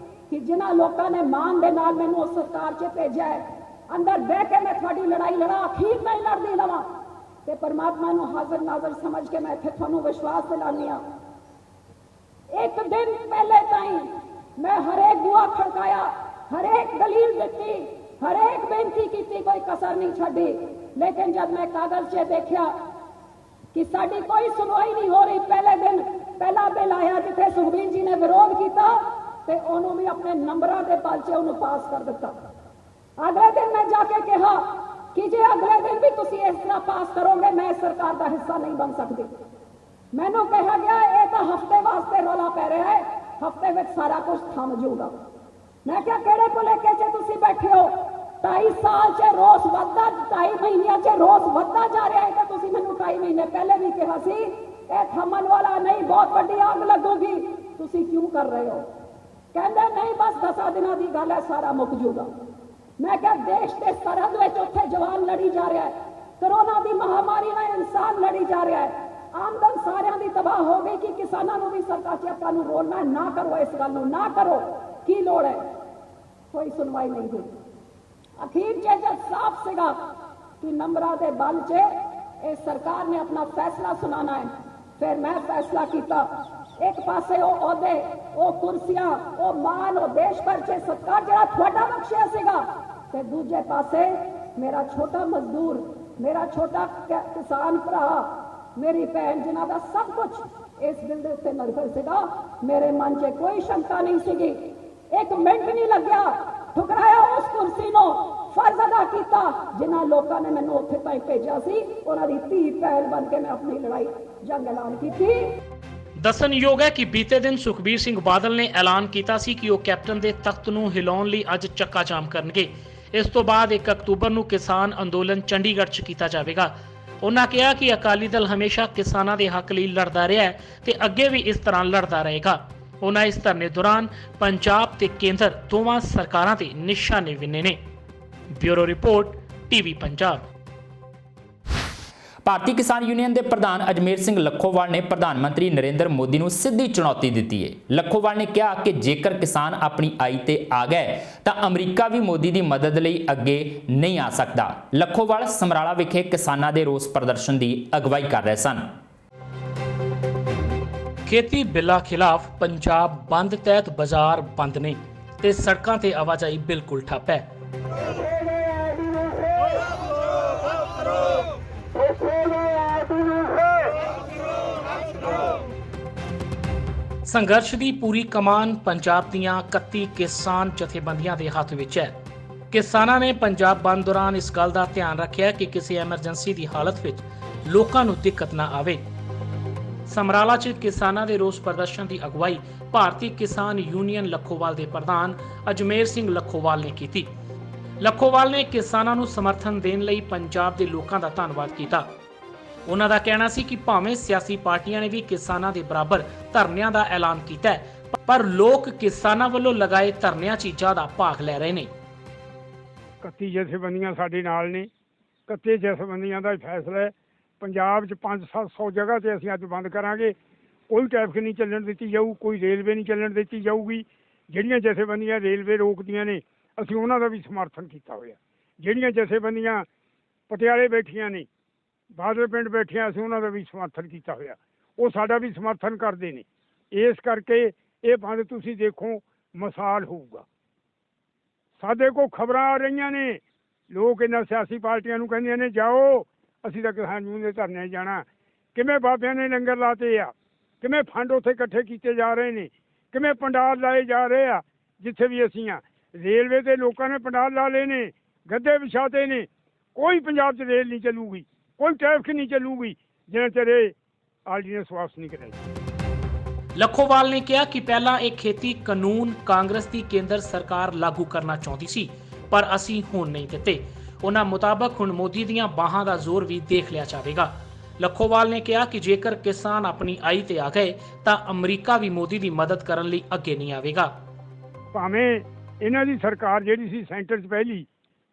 ਕਿ ਜਿਨ੍ਹਾਂ ਲੋਕਾਂ ਨੇ ਮਾਨ ਦੇ ਨਾਲ ਮੈਨੂੰ ਉਸ ਸਰਕਾਰ 'ਚ ਭੇਜਿਆ ਹੈ, ਅੰਦਰ ਬਹਿ ਕੇ ਮੈਂ ਤੁਹਾਡੀ ਲੜਾਈ ਲੜਾਂ, ਅਖੀਰ ਮੈਂ ਲੜਦੀ ਲਵਾਂ। ਤੇ ਪਰਮਾਤਮਾ ਨੂੰ ਹਾਜ਼ਰ ਨਾਜ਼ਰ ਸਮਝ ਕੇ ਮੈਂ ਇੱਥੇ ਤੁਹਾਨੂੰ ਵਿਸ਼ਵਾਸ ਦਿਲਾਉਂਦੀ ਹਾਂ। ਇੱਕ ਦਿਨ ਪਹਿਲੇ ਤਾਈਂ ਮੈਂ ਹਰੇਕ ਬੂਹਾ ਖੜਕਾਇਆ, ਹਰੇਕ ਦਲੀਲ ਦਿੱਤੀ, ਹਰੇਕ ਬੇਨਤੀ ਕੀਤੀ, ਕੋਈ ਕਸਰ ਨਹੀਂ ਛੱਡੀ। ਲੇਕਿਨ ਜਦ ਮੈਂ ਕਾਗਜ਼ 'ਚ ਦੇਖਿਆ ਕਿ ਸਾਡੀ ਕੋਈ ਸੁਣਵਾਈ ਨਹੀਂ ਹੋ ਰਹੀ, ਪਹਿਲੇ ਦਿਨ ਪਹਿਲਾ ਬਿੱਲ ਆਇਆ ਜਿੱਥੇ ਸੁਖਬੀਰ ਜੀ ਨੇ ਵਿਰੋਧ ਕੀਤਾ ਤੇ ਉਹਨੂੰ ਵੀ ਆਪਣੇ ਨੰਬਰਾਂ ਦੇ ਬਲ 'ਚ ਉਹਨੂੰ ਪਾਸ ਕਰ ਦਿੱਤਾ। ਅਗਲੇ ਦਿਨ ਮੈਂ ਜਾ ਕੇ ਕਿਹਾ ਕਿ ਜੇ ਅਗਲੇ ਦਿਨ ਵੀ ਤੁਸੀਂ ਇਸ ਤਰ੍ਹਾਂ ਪਾਸ ਕਰੋਗੇ ਮੈਂ ਇਸ ਸਰਕਾਰ ਦਾ ਹਿੱਸਾ ਨਹੀਂ ਬਣ ਸਕਦੀ। ਮੈਨੂੰ ਕਿਹਾ ਗਿਆ ਇਹ ਤਾਂ ਹਫ਼ਤੇ ਵਾਸਤੇ ਰੌਲਾ ਪੈ ਰਿਹਾ ਹੈ, ਹਫ਼ਤੇ ਵਿੱਚ ਸਾਰਾ ਕੁਝ ਥੰਮ ਜਾਊਗਾ। ਮੈਂ ਕਿਹਾ ਕਿਹੜੇ ਭੁਲੇਖੇ 'ਚ ਤੁਸੀਂ ਬੈਠੇ ਹੋ? 2.5 ਸਾਲ 'ਚ ਰੋਸ ਵੱਧਦਾ, 2.5 ਮਹੀਨਿਆਂ 'ਚ ਰੋਸ ਵੱਧਦਾ ਜਾ ਰਿਹਾ ਹੈ। ਤਾਂ ਤੁਸੀਂ ਮੈਨੂੰ 2.5 ਮਹੀਨੇ ਪਹਿਲੇ ਵੀ ਕਿਹਾ ਸੀ ਇਹ ਥੰਮਣ ਵਾਲਾ ਨਹੀਂ, ਬਹੁਤ ਵੱਡੀ ਅੱਗ ਲੱਗੂਗੀ, ਤੁਸੀਂ ਕਿਉਂ ਕਰ ਰਹੇ ਹੋ? ਕਹਿੰਦੇ ਨਹੀਂ ਬਸ 10 ਦਿਨਾਂ ਦੀ ਗੱਲ ਹੈ, ਸਾਰਾ ਮੁੱਕ ਜਾਊਗਾ। ਮੈਂ ਕਿਹਾ ਦੇਸ਼ ਦੇ ਸਰਹੱਦ ਵਿੱਚ ਉੱਥੇ ਜਵਾਨ ਲੜੀ ਜਾ ਰਿਹਾ ਹੈ, ਕਰੋਨਾ ਦੀ ਮਹਾਮਾਰੀ ਨਾਲ ਇਨਸਾਨ ਲੜੀ ਜਾ ਰਿਹਾ ਹੈ, ਆਮਦਨ ਸਾਰਿਆਂ ਦੀ ਤਬਾਹ ਹੋ ਗਈ ਕਿ ਕਿਸਾਨਾਂ ਨੂੰ ਵੀ ਸਰਕਾਰ 'ਚ ਆਪਾਂ ਨੂੰ ਰੋਲਣਾ ਨਾ ਕਰੋ, ਇਸ ਗੱਲ ਨੂੰ ਨਾ ਕਰੋ, ਕੀ ਲੋੜ ਹੈ? ਕੋਈ ਸੁਣਵਾਈ ਨਹੀਂ ਹੋਈ। ਅਖੀਰ 'ਚ ਜਦ ਸਾਫ਼ ਸੀਗਾ ਕਿ ਨੰਬਰਾਂ ਦੇ ਬਲ 'ਚ ਇਹ ਸਰਕਾਰ ਨੇ ਆਪਣਾ ਫੈਸਲਾ ਸੁਣਾਉਣਾ ਹੈ, ਫਿਰ ਮੈਂ ਫੈਸਲਾ ਕੀਤਾ। ਇੱਕ ਪਾਸੇ ਉਹ ਅਹੁਦੇ, ਉਹ ਕੁਰਸੀਆਂ, ਉਹ ਮਾਨ, ਉਹ ਦੇਸ਼ ਭਰ 'ਚ ਸਤਿਕਾਰ ਜਿਹੜਾ ਤੁਹਾਡਾ ਬਖਸ਼ਿਆ ਸੀਗਾ, ਤੇ ਦੂਜੇ ਪਾਸੇ ਮੇਰਾ ਛੋਟਾ ਮਜ਼ਦੂਰ, ਮੇਰਾ ਛੋਟਾ ਕਿਸਾਨ ਭਰਾ, ਮੇਰੀ ਭੈਣ, ਜਿਨ੍ਹਾਂ ਦਾ ਸਭ ਕੁਝ ਇਸ ਬਿੱਲ ਦੇ ਉੱਤੇ ਨਿਰਭਰ ਸੀਗਾ। ਮੇਰੇ ਮਨ 'ਚ ਕੋਈ ਸ਼ੰਕਾ ਨਹੀਂ ਸੀਗੀ, ਇੱਕ ਮਿੰਟ ਨਹੀਂ ਲੱਗਿਆ, ਠੁਕਰਾਇਆ ਉਸ ਕੁਰਸੀ ਨੂੰ, ਫਰਜ਼ ਅਦਾ ਕੀਤਾ। ਜਿਨ੍ਹਾਂ ਲੋਕਾਂ ਨੇ ਮੈਨੂੰ ਉੱਥੇ ਤਾਈਂ ਭੇਜਿਆ ਸੀ ਉਹਨਾਂ ਦੀ ਧੀ ਭੈਣ ਬਣ ਕੇ ਮੈਂ ਆਪਣੀ ਲੜਾਈ ਜੰਗ ਐਲਾਨ ਕੀਤੀ। ਦੱਸਣਯੋਗ ਹੈ ਕਿ ਬੀਤੇ ਦਿਨ ਸੁਖਬੀਰ ਸਿੰਘ ਬਾਦਲ ਨੇ ਐਲਾਨ ਕੀਤਾ ਸੀ ਕਿ ਉਹ ਕੈਪਟਨ ਦੇ ਤਖਤ ਨੂੰ ਹਿਲਾਉਣ ਲਈ ਅੱਜ ਚੱਕਾ ਜਾਮ ਕਰਨਗੇ। ਇਸ ਤੋਂ ਬਾਅਦ 1 ਅਕਤੂਬਰ ਨੂੰ ਕਿਸਾਨ ਅੰਦੋਲਨ ਚੰਡੀਗੜ੍ਹ 'ਚ ਕੀਤਾ ਜਾਵੇਗਾ। ਉਹਨਾਂ ਕਿਹਾ ਕਿ ਅਕਾਲੀ ਦਲ ਹਮੇਸ਼ਾ ਕਿਸਾਨਾਂ ਦੇ ਹੱਕ ਲਈ ਲੜਦਾ ਰਿਹਾ ਹੈ ਤੇ ਅੱਗੇ ਵੀ ਇਸ ਤਰ੍ਹਾਂ ਲੜਦਾ ਰਹੇਗਾ। ਉਹਨਾਂ ਇਸ ਧਰਨੇ ਦੌਰਾਨ ਪੰਜਾਬ ਤੇ ਕੇਂਦਰ ਦੋਵਾਂ ਸਰਕਾਰਾਂ ਤੇ ਨਿਸ਼ਾਨੇ ਵਿੰਨੇ ਨੇ। Bureau report TV Punjab. Bharatiya Kisan Union ਦੇ ਪ੍ਰਧਾਨ ਅਜਮੇਰ ਸਿੰਘ ਲੱਖੋਵਾਲ ਨੇ ਪ੍ਰਧਾਨ ਮੰਤਰੀ ਨਰਿੰਦਰ ਮੋਦੀ ਨੂੰ ਸਿੱਧੀ ਚੁਣੌਤੀ ਦਿੱਤੀ ਹੈ। ਲੱਖੋਵਾਲ ਨੇ ਕਿਹਾ ਕਿ ਜੇਕਰ ਕਿਸਾਨ ਆਪਣੀ ਆਈ ਤੇ ਆ ਗਏ ਤਾਂ ਅਮਰੀਕਾ ਵੀ ਮੋਦੀ ਦੀ ਮਦਦ ਲਈ ਅੱਗੇ ਨਹੀਂ ਆ ਸਕਦਾ। ਲੱਖੋਵਾਲ ਸਮਰਾਲਾ ਵਿਖੇ ਕਿਸਾਨਾਂ ਦੇ ਰੋਸ ਪ੍ਰਦਰਸ਼ਨ ਦੀ ਅਗਵਾਈ ਕਰ ਰਹੇ ਸਨ। ਖੇਤੀ ਬਿੱਲਾਂ ਖਿਲਾਫ ਪੰਜਾਬ ਬੰਦ ਤਹਿਤ ਬਾਜ਼ਾਰ ਬੰਦ ਨੇ ਤੇ ਸੜਕਾਂ ਤੇ ਆਵਾਜਾਈ ਬਿਲਕੁਲ ਠੱਪ ਹੈ। ਸੰਘਰਸ਼ ਦੀ ਪੂਰੀ ਕਮਾਨ ਪੰਜਾਬ ਦੀਆਂ 31 ਕਿਸਾਨ ਜਥੇਬੰਦੀਆਂ ਦੇ ਹੱਥ ਵਿੱਚ ਹੈ। ਕਿਸਾਨਾਂ ਨੇ ਪੰਜਾਬ ਬੰਦ ਦੌਰਾਨ ਇਸ ਗੱਲ ਦਾ ਧਿਆਨ ਰੱਖਿਆ ਕਿ ਕਿਸੇ ਐਮਰਜੈਂਸੀ ਦੀ ਹਾਲਤ ਵਿੱਚ ਲੋਕਾਂ ਨੂੰ ਦਿੱਕਤ ਨਾ ਆਵੇ। ਸਮਰਾਲਾ 'ਚ ਕਿਸਾਨਾਂ ਦੇ ਰੋਸ ਪ੍ਰਦਰਸ਼ਨ ਦੀ ਅਗਵਾਈ ਭਾਰਤੀ ਕਿਸਾਨ ਯੂਨੀਅਨ ਲੱਖੋਵਾਲ ਦੇ ਪ੍ਰਧਾਨ ਅਜਮੇਰ ਸਿੰਘ ਲੱਖੋਵਾਲ ਨੇ ਕੀਤੀ। ਲੱਖੋਵਾਲ ਨੇ ਕਿਸਾਨਾਂ ਨੂੰ ਸਮਰਥਨ ਦੇਣ ਲਈ ਪੰਜਾਬ ਦੇ ਲੋਕਾਂ ਦਾ ਧੰਨਵਾਦ ਕੀਤਾ। ਉਹਨਾਂ ਦਾ ਕਹਿਣਾ ਸੀ ਕਿ ਭਾਵੇਂ ਸਿਆਸੀ ਪਾਰਟੀਆਂ ਨੇ ਵੀ ਕਿਸਾਨਾਂ ਦੇ ਬਰਾਬਰ ਧਰਨਿਆਂ ਦਾ ਐਲਾਨ ਕੀਤਾ ਹੈ, ਪਰ ਲੋਕ ਕਿਸਾਨਾਂ ਵੱਲੋਂ ਲਗਾਏ ਧਰਨਿਆਂ 'ਚ ਜ਼ਿਆਦਾ ਭਾਗ ਲੈ ਰਹੇ ਨੇ। 31 ਜਥੇਬੰਦੀਆਂ ਸਾਡੇ ਨਾਲ ਨੇ। 31 ਜਥੇਬੰਦੀਆਂ ਦਾ ਫੈਸਲਾ ਹੈ। ਪੰਜਾਬ 'ਚ 500-700 ਜਗ੍ਹਾ ਤੇ ਅਸੀਂ ਅੱਜ ਬੰਦ ਕਰਾਂਗੇ। ਕੋਈ ਟ੍ਰੈਫਿਕ ਨਹੀਂ ਚੱਲਣ ਦਿੱਤੀ ਜਾਊ, ਕੋਈ ਰੇਲਵੇ ਨਹੀਂ ਚੱਲਣ ਦਿੱਤੀ ਜਾਊਗੀ। ਜਿਹੜੀਆਂ ਜਥੇਬੰਦੀਆਂ ਰੇਲਵੇ ਰੋਕਦੀਆਂ ਨੇ ਅਸੀਂ ਉਹਨਾਂ ਦਾ ਵੀ ਸਮਰਥਨ ਕੀਤਾ ਹੋਇਆ। ਜਿਹੜੀਆਂ ਜਥੇਬੰਦੀਆਂ ਪਟਿਆਲੇ ਬੈਠੀਆਂ ਨੇ, ਬਾਦਲ ਪਿੰਡ ਬੈਠੀਆਂ, ਅਸੀਂ ਉਹਨਾਂ ਦਾ ਵੀ ਸਮਰਥਨ ਕੀਤਾ ਹੋਇਆ। ਉਹ ਸਾਡਾ ਵੀ ਸਮਰਥਨ ਕਰਦੇ ਨੇ। ਇਸ ਕਰਕੇ ਇਹ ਬੰਦ ਤੁਸੀਂ ਦੇਖੋ ਮਿਸਾਲ ਹੋਊਗਾ। ਸਾਡੇ ਕੋਲ ਖਬਰਾਂ ਆ ਰਹੀਆਂ ਨੇ, ਲੋਕ ਇਹਨਾਂ ਸਿਆਸੀ ਪਾਰਟੀਆਂ ਨੂੰ ਕਹਿੰਦੇ ਨੇ ਜਾਓ, ਅਸੀਂ ਤਾਂ ਕਿਸਾਨ ਯੂਨੀਅਨ ਦੇ ਧਰਨੇ ਜਾਣਾ। ਕਿਵੇਂ ਬਾਬਿਆਂ ਨੇ ਲੰਗਰ ਲਾਤੇ ਆ, ਕਿਵੇਂ ਫੰਡ ਉੱਥੇ ਇਕੱਠੇ ਕੀਤੇ ਜਾ ਰਹੇ ਨੇ, ਕਿਵੇਂ ਪੰਡਾਲ ਲਾਏ ਜਾ ਰਹੇ ਆ। ਜਿੱਥੇ ਵੀ ਅਸੀਂ ਆ, ਰੇਲਵੇ ਤੇ ਲੋਕਾਂ ਨੇ ਪੰਡਾਲ ਲਾ ਲਏ ਨੇ, ਗੱਦੇ ਵਿਛਾਤੇ ਨੇ। ਕੋਈ ਪੰਜਾਬ 'ਚ ਰੇਲ ਨਹੀਂ ਚੱਲੂਗੀ, ਕੋਈ ਟ੍ਰੈਫਿਕ ਨਹੀਂ ਚੱਲੂਗੀ ਜਿੰਨਾ ਚਿਰ ਇਹ ਆਰਡੀਨੈਂਸ ਵਾਪਸ ਨਹੀਂ ਕਰਾਈ। ਲੱਖੋਵਾਲ ਨੇ ਕਿਹਾ ਕਿ ਪਹਿਲਾਂ ਇਹ ਖੇਤੀ ਕਾਨੂੰਨ ਕਾਂਗਰਸ ਦੀ ਕੇਂਦਰ ਸਰਕਾਰ ਲਾਗੂ ਕਰਨਾ ਚਾਹੁੰਦੀ ਸੀ, ਪਰ ਅਸੀਂ ਹੁਣ ਨਹੀਂ ਦਿੱਤੇ। ਉਹਨਾਂ ਮੁਤਾਬਕ ਹੁਣ ਮੋਦੀ ਦੀਆਂ ਬਾਹਾਂ ਦਾ ਜ਼ੋਰ ਵੀ ਦੇਖ ਲਿਆ ਜਾਵੇਗਾ। ਲੱਖੋਵਾਲ ਨੇ ਕਿਹਾ ਕਿ ਜੇਕਰ ਕਿਸਾਨ ਆਪਣੀ ਆਈ ਤੇ ਆ ਗਏ ਤਾਂ ਅਮਰੀਕਾ ਵੀ ਮੋਦੀ ਦੀ ਮਦਦ ਕਰਨ ਲਈ ਅੱਗੇ ਨਹੀਂ ਆਵੇਗਾ। ਭਾਵੇਂ ਇਹਨਾਂ ਦੀ ਸਰਕਾਰ ਜਿਹੜੀ ਸੀ ਸੈਂਟਰ 'ਚ ਪਹਿਲੀ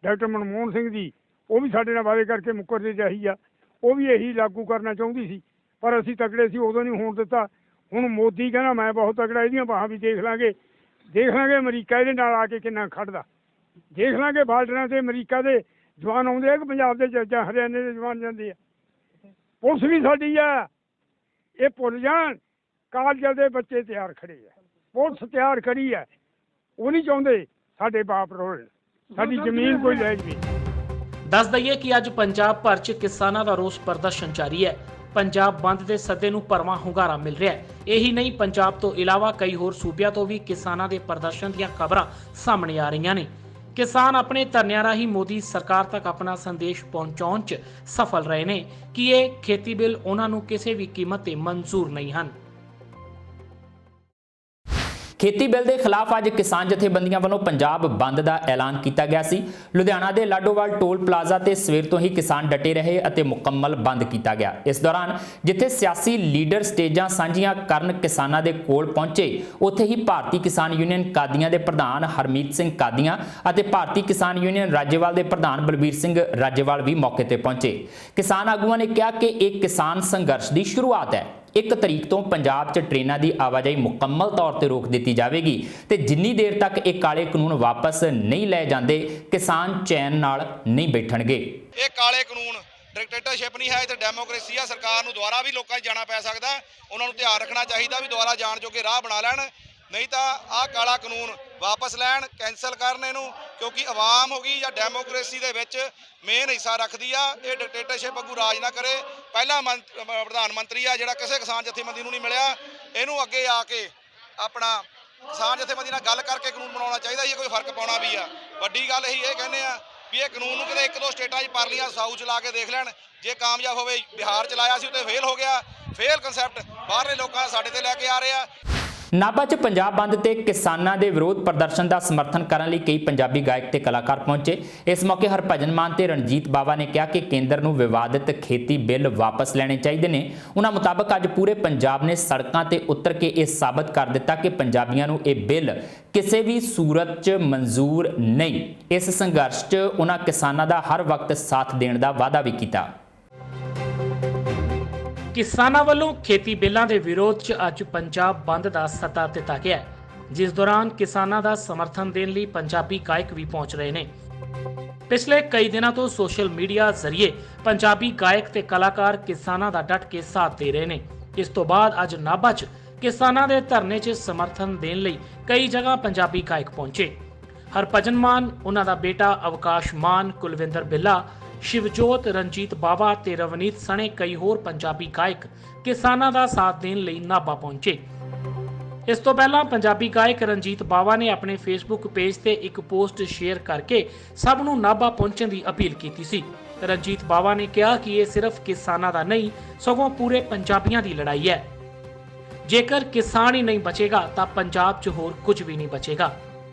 ਡਾਕਟਰ ਮਨਮੋਹਨ ਸਿੰਘ ਦੀ, ਉਹ ਵੀ ਸਾਡੇ ਨਾਲ ਵਾਅਦੇ ਕਰਕੇ ਮੁੱਕਰਦੀ ਰਹੀ ਆ। ਉਹ ਵੀ ਇਹੀ ਲਾਗੂ ਕਰਨਾ ਚਾਹੁੰਦੀ ਸੀ, ਪਰ ਅਸੀਂ ਤਕੜੇ ਸੀ, ਉਦੋਂ ਨਹੀਂ ਹੋਣ ਦਿੱਤਾ। ਹੁਣ ਮੋਦੀ ਕਹਿੰਦਾ ਮੈਂ ਬਹੁਤ ਤਕੜਾ, ਇਹਦੀਆਂ ਬਾਹਾਂ ਵੀ ਦੇਖ ਲਾਂਗੇ ਅਮਰੀਕਾ ਇਹਦੇ ਨਾਲ ਆ ਕੇ ਕਿੰਨਾ ਖੜਦਾ। ਦੇਖ ਲਾਂਗੇ ਬਾਰਡਰਾਂ ਤੇ ਅਮਰੀਕਾ ਦੇ ਜਵਾਨ ਆਉਂਦੇ ਆ ਕਿ ਪੰਜਾਬ ਦੇ ਜਾਂ ਹਰਿਆਣੇ ਦੇ ਜਵਾਨ ਜਾਂਦੇ ਆ। ਪੁਲਿਸ ਵੀ ਸਾਡੀ ਆ, ਇਹ ਭੁੱਲ ਜਾਣ। ਕਾਲਜਾਂ ਦੇ ਬੱਚੇ ਤਿਆਰ ਖੜੇ ਆ, ਪੁਲਿਸ ਤਿਆਰ ਖੜੀ ਹੈ। ਉਹ ਨਹੀਂ ਚਾਹੁੰਦੇ ਸਾਡੇ ਬਾਪ ਰੋਲ, ਸਾਡੀ ਜ਼ਮੀਨ ਕੋਈ ਲੈ ਜਾਵੇ। ਦੱਸ ਦਈਏ ਕਿ ਅੱਜ ਪੰਜਾਬ ਭਰ 'ਚ ਕਿਸਾਨਾਂ ਦਾ ਰੋਸ ਪ੍ਰਦਰਸ਼ਨ ਜਾਰੀ ਹੈ। ਪੰਜਾਬ ਬੰਦ ਦੇ ਸੱਦੇ ਨੂੰ ਭਰਵਾਂ ਹੁੰਗਾਰਾ ਮਿਲ ਰਿਹਾ ਹੈ। ਇਹੀ ਨਹੀਂ, ਪੰਜਾਬ ਤੋਂ ਇਲਾਵਾ ਕਈ ਹੋਰ ਸੂਬਿਆਂ ਤੋਂ ਵੀ ਕਿਸਾਨਾਂ ਦੇ ਪ੍ਰਦਰਸ਼ਨ ਦੀਆਂ ਖਬਰਾਂ ਸਾਹਮਣੇ ਆ ਰਹੀਆਂ ਨੇ। ਕਿਸਾਨ ਆਪਣੇ ਧਰਨਿਆਂ ਰਾਹੀਂ ਮੋਦੀ ਸਰਕਾਰ ਤੱਕ ਆਪਣਾ ਸੰਦੇਸ਼ ਪਹੁੰਚਾਉਣ 'ਚ ਸਫਲ ਰਹੇ ਨੇ ਕਿ ਇਹ ਖੇਤੀ ਬਿੱਲ ਉਹਨਾਂ ਨੂੰ ਕਿਸੇ ਵੀ ਕੀਮਤ ਤੇ ਮਨਜ਼ੂਰ ਨਹੀਂ ਹਨ। ਖੇਤੀ ਬਿੱਲ ਦੇ ਖਿਲਾਫ ਅੱਜ ਕਿਸਾਨ ਜਥੇਬੰਦੀਆਂ ਵੱਲੋਂ ਪੰਜਾਬ ਬੰਦ ਦਾ ਐਲਾਨ ਕੀਤਾ ਗਿਆ ਸੀ। ਲੁਧਿਆਣਾ ਦੇ ਲਾਡੋਵਾਲ ਟੋਲ ਪਲਾਜ਼ਾ ਤੇ ਸਵੇਰ ਤੋਂ ਹੀ ਕਿਸਾਨ ਡਟੇ ਰਹੇ ਅਤੇ ਮੁਕੰਮਲ ਬੰਦ ਕੀਤਾ ਗਿਆ। ਇਸ ਦੌਰਾਨ ਜਿੱਥੇ ਸਿਆਸੀ ਲੀਡਰ ਸਟੇਜਾਂ ਸਾਂਝੀਆਂ ਕਰਨ ਕਿਸਾਨਾਂ ਦੇ ਕੋਲ ਪਹੁੰਚੇ, ਉੱਥੇ ਹੀ ਭਾਰਤੀ ਕਿਸਾਨ ਯੂਨੀਅਨ ਕਾਦੀਆਂ ਦੇ ਪ੍ਰਧਾਨ ਹਰਮੀਤ ਸਿੰਘ ਕਾਦੀਆਂ ਅਤੇ ਭਾਰਤੀ ਕਿਸਾਨ ਯੂਨੀਅਨ ਰਾਜੇਵਾਲ ਦੇ ਪ੍ਰਧਾਨ ਬਲਬੀਰ ਸਿੰਘ ਰਾਜੇਵਾਲ ਵੀ ਮੌਕੇ ਤੇ ਪਹੁੰਚੇ। ਕਿਸਾਨ ਆਗੂਆਂ ਨੇ ਕਿਹਾ ਕਿ ਇਹ ਕਿਸਾਨ ਸੰਘਰਸ਼ ਦੀ ਸ਼ੁਰੂਆਤ ਹੈ। 1 ਤਰੀਕ ਤੋਂ ਪੰਜਾਬ 'ਚ ਟ੍ਰੇਨਾਂ ਦੀ ਆਵਾਜਾਈ ਮੁਕੰਮਲ ਤੌਰ ਤੇ ਰੋਕ ਦਿੱਤੀ ਜਾਵੇਗੀ ਤੇ ਜਿੰਨੀ ਦੇਰ ਤੱਕ ਇਹ ਕਾਲੇ ਕਾਨੂੰਨ ਵਾਪਸ ਨਹੀਂ ਲਏ ਜਾਂਦੇ, ਕਿਸਾਨ ਚੈਨ ਨਾਲ ਨਹੀਂ ਬੈਠਣਗੇ। ਇਹ ਕਾਲੇ ਕਾਨੂੰਨ ਡਿਕਟੇਟਰਸ਼ਿਪ ਨਹੀਂ ਹੈ, ਇੱਥੇ ਡੈਮੋਕ੍ਰੇਸੀ ਆ। ਸਰਕਾਰ ਨੂੰ ਦੁਬਾਰਾ ਵੀ ਲੋਕਾਂ 'ਚ ਜਾਣਾ ਪੈ ਸਕਦਾ। ਉਹਨਾਂ ਨੂੰ ਧਿਆਨ ਰੱਖਣਾ ਚਾਹੀਦਾ ਵੀ ਦੁਬਾਰਾ ਜਾਣ ਜੋਗੇ ਰਾਹ ਬਣਾ ਲੈਣ, ਨਹੀਂ ਤਾਂ ਆਹ ਕਾਲਾ ਕਾਨੂੰਨ ਵਾਪਸ ਲੈਣ, ਕੈਂਸਲ ਕਰਨ ਇਹਨੂੰ, ਕਿਉਂਕਿ ਆਵਾਮ ਹੋ ਗਈ ਜਾਂ ਡੈਮੋਕ੍ਰੇਸੀ ਦੇ ਵਿੱਚ ਮੇਨ ਹਿੱਸਾ ਰੱਖਦੀ ਆ। ਇਹ ਡਿਕਟੇਟਰਸ਼ਿਪ ਵਾਂਗੂ ਰਾਜ ਨਾ ਕਰੇ। ਪਹਿਲਾ ਪ੍ਰਧਾਨ ਮੰਤਰੀ ਆ ਜਿਹੜਾ ਕਿਸੇ ਕਿਸਾਨ ਜਥੇਬੰਦੀ ਨੂੰ ਨਹੀਂ ਮਿਲਿਆ, ਇਹਨੂੰ ਅੱਗੇ ਆ ਕੇ ਆਪਣਾ ਕਿਸਾਨ ਜਥੇਬੰਦੀ ਨਾਲ ਗੱਲ ਕਰਕੇ ਕਾਨੂੰਨ ਬਣਾਉਣਾ ਚਾਹੀਦਾ। ਇਹ ਕੋਈ ਫਰਕ ਪਾਉਣਾ ਵੀ ਆ। ਵੱਡੀ ਗੱਲ ਇਹੀ ਇਹ ਕਹਿੰਦੇ ਆ ਵੀ ਇਹ ਕਾਨੂੰਨ ਨੂੰ ਕਿਤੇ 1-2 ਸਟੇਟਾਂ 'ਚ ਪਰ ਲੀਆਂ, ਸਾਊਥ 'ਚ ਲਾ ਕੇ ਦੇਖ ਲੈਣ। ਜੇ ਕਾਮਯਾਬ ਹੋਵੇ, ਬਿਹਾਰ 'ਚ ਲਾਇਆ ਸੀ ਉੱਤੇ ਫੇਲ ਹੋ ਗਿਆ। ਫੇਲ ਕਨਸੈਪਟ ਬਾਹਰਲੇ ਲੋਕਾਂ ਸਾਡੇ ਤੇ ਲੈ ਕੇ ਆ ਰਹੇ ਆ। ਨਾਭਾ 'ਚ ਪੰਜਾਬ ਬੰਦ ਤੇ ਕਿਸਾਨਾਂ ਦੇ ਵਿਰੋਧ ਪ੍ਰਦਰਸ਼ਨ ਦਾ ਸਮਰਥਨ ਕਰਨ ਲਈ ਕਈ ਪੰਜਾਬੀ ਗਾਇਕ ਤੇ ਕਲਾਕਾਰ ਪਹੁੰਚੇ। ਇਸ ਮੌਕੇ ਹਰਭਜਨ ਮਾਨ ਤੇ ਰਣਜੀਤ ਬਾਵਾ ਨੇ ਕਿਹਾ ਕਿ ਕੇਂਦਰ ਨੂੰ ਵਿਵਾਦਿਤ ਖੇਤੀ ਬਿੱਲ ਵਾਪਸ ਲੈਣੇ ਚਾਹੀਦੇ ਨੇ। ਉਹਨਾਂ ਮੁਤਾਬਕ ਅੱਜ ਪੂਰੇ ਪੰਜਾਬ ਨੇ ਸੜਕਾਂ ਤੇ ਉਤਰ ਕੇ ਇਹ ਸਾਬਤ ਕਰ ਦਿੱਤਾ ਕਿ ਪੰਜਾਬੀਆਂ ਨੂੰ ਇਹ ਬਿੱਲ ਕਿਸੇ ਵੀ ਸੂਰਤ 'ਚ ਮਨਜ਼ੂਰ ਨਹੀਂ। ਇਸ ਸੰਘਰਸ਼ 'ਚ ਉਹਨਾਂ ਕਿਸਾਨਾਂ ਦਾ ਹਰ ਵਕਤ ਸਾਥ ਦੇਣ ਦਾ ਵਾਅਦਾ ਵੀ ਕੀਤਾ। ਕਿਸਾਨਾਂ ਵੱਲੋਂ ਖੇਤੀ ਬਿੱਲਾਂ ਦੇ ਵਿਰੋਧ 'ਚ ਅੱਜ ਪੰਜਾਬ ਬੰਦ ਦਾ ਸੱਦਾ ਦਿੱਤਾ ਗਿਆ, ਜਿਸ ਦੌਰਾਨ ਕਿਸਾਨਾਂ ਦਾ ਸਮਰਥਨ ਦੇਣ ਲਈ ਪੰਜਾਬੀ ਗਾਇਕ ਵੀ ਪਹੁੰਚ ਰਹੇ ਨੇ। ਪਿਛਲੇ ਕਈ ਦਿਨਾਂ ਤੋਂ ਸੋਸ਼ਲ ਮੀਡੀਆ ਜ਼ਰੀਏ ਪੰਜਾਬੀ ਗਾਇਕ ਤੇ ਕਲਾਕਾਰ ਕਿਸਾਨਾਂ ਦਾ ਡਟ ਕੇ ਸਾਥ ਦੇ ਰਹੇ ਨੇ। ਇਸ ਤੋਂ ਬਾਅਦ ਅੱਜ ਨਾਭਾ 'ਚ ਕਿਸਾਨਾਂ ਦੇ ਧਰਨੇ 'ਚ ਸਮਰਥਨ ਦੇਣ ਲਈ ਕਈ ਜਗ੍ਹਾ ਪੰਜਾਬੀ ਗਾਇਕ ਪਹੁੰਚੇ। ਹਰਭਜਨ ਮਾਨ, ਉਹਨਾਂ ਦਾ ਬੇਟਾ ਅਵਕਾਸ਼ ਮਾਨ, ਕੁਲਵਿੰਦਰ ਬਿੱਲਾ, ਸ਼ਿਵਜੋਤ, ਰਣਜੀਤ ਬਾਵਾ ਤੇ ਰਵਨੀਤ ਸਣੇ ਕਈ ਹੋਰ ਪੰਜਾਬੀ ਗਾਇਕ ਕਿਸਾਨਾਂ ਦਾ ਸਾਥ ਦੇਣ ਲਈ ਨਾਭਾ ਪਹੁੰਚੇ। ਇਸ ਤੋਂ ਪਹਿਲਾਂ ਪੰਜਾਬੀ ਗਾਇਕ ਰਣਜੀਤ ਬਾਵਾ ਨੇ ਆਪਣੇ ਫੇਸਬੁੱਕ ਪੇਜ ਤੇ ਇੱਕ ਪੋਸਟ ਸ਼ੇਅਰ ਕਰਕੇ ਸਭ ਨੂੰ ਨਾਭਾ ਪਹੁੰਚਣ ਦੀ ਅਪੀਲ ਕੀਤੀ ਸੀ। ਰਣਜੀਤ ਬਾਵਾ ਨੇ ਕਿਹਾ ਕਿ ਇਹ ਸਿਰਫ ਕਿਸਾਨਾਂ ਦਾ ਨਹੀਂ ਸਗੋਂ ਪੂਰੇ ਪੰਜਾਬੀਆਂ ਦੀ ਲੜਾਈ ਹੈ। ਜੇਕਰ ਕਿਸਾਨ ਹੀ ਨਹੀਂ ਬਚੇਗਾ ਤਾਂ ਪੰਜਾਬ 'ਚ ਹੋਰ ਕੁਝ ਵੀ ਨਹੀਂ ਬਚੇਗਾ।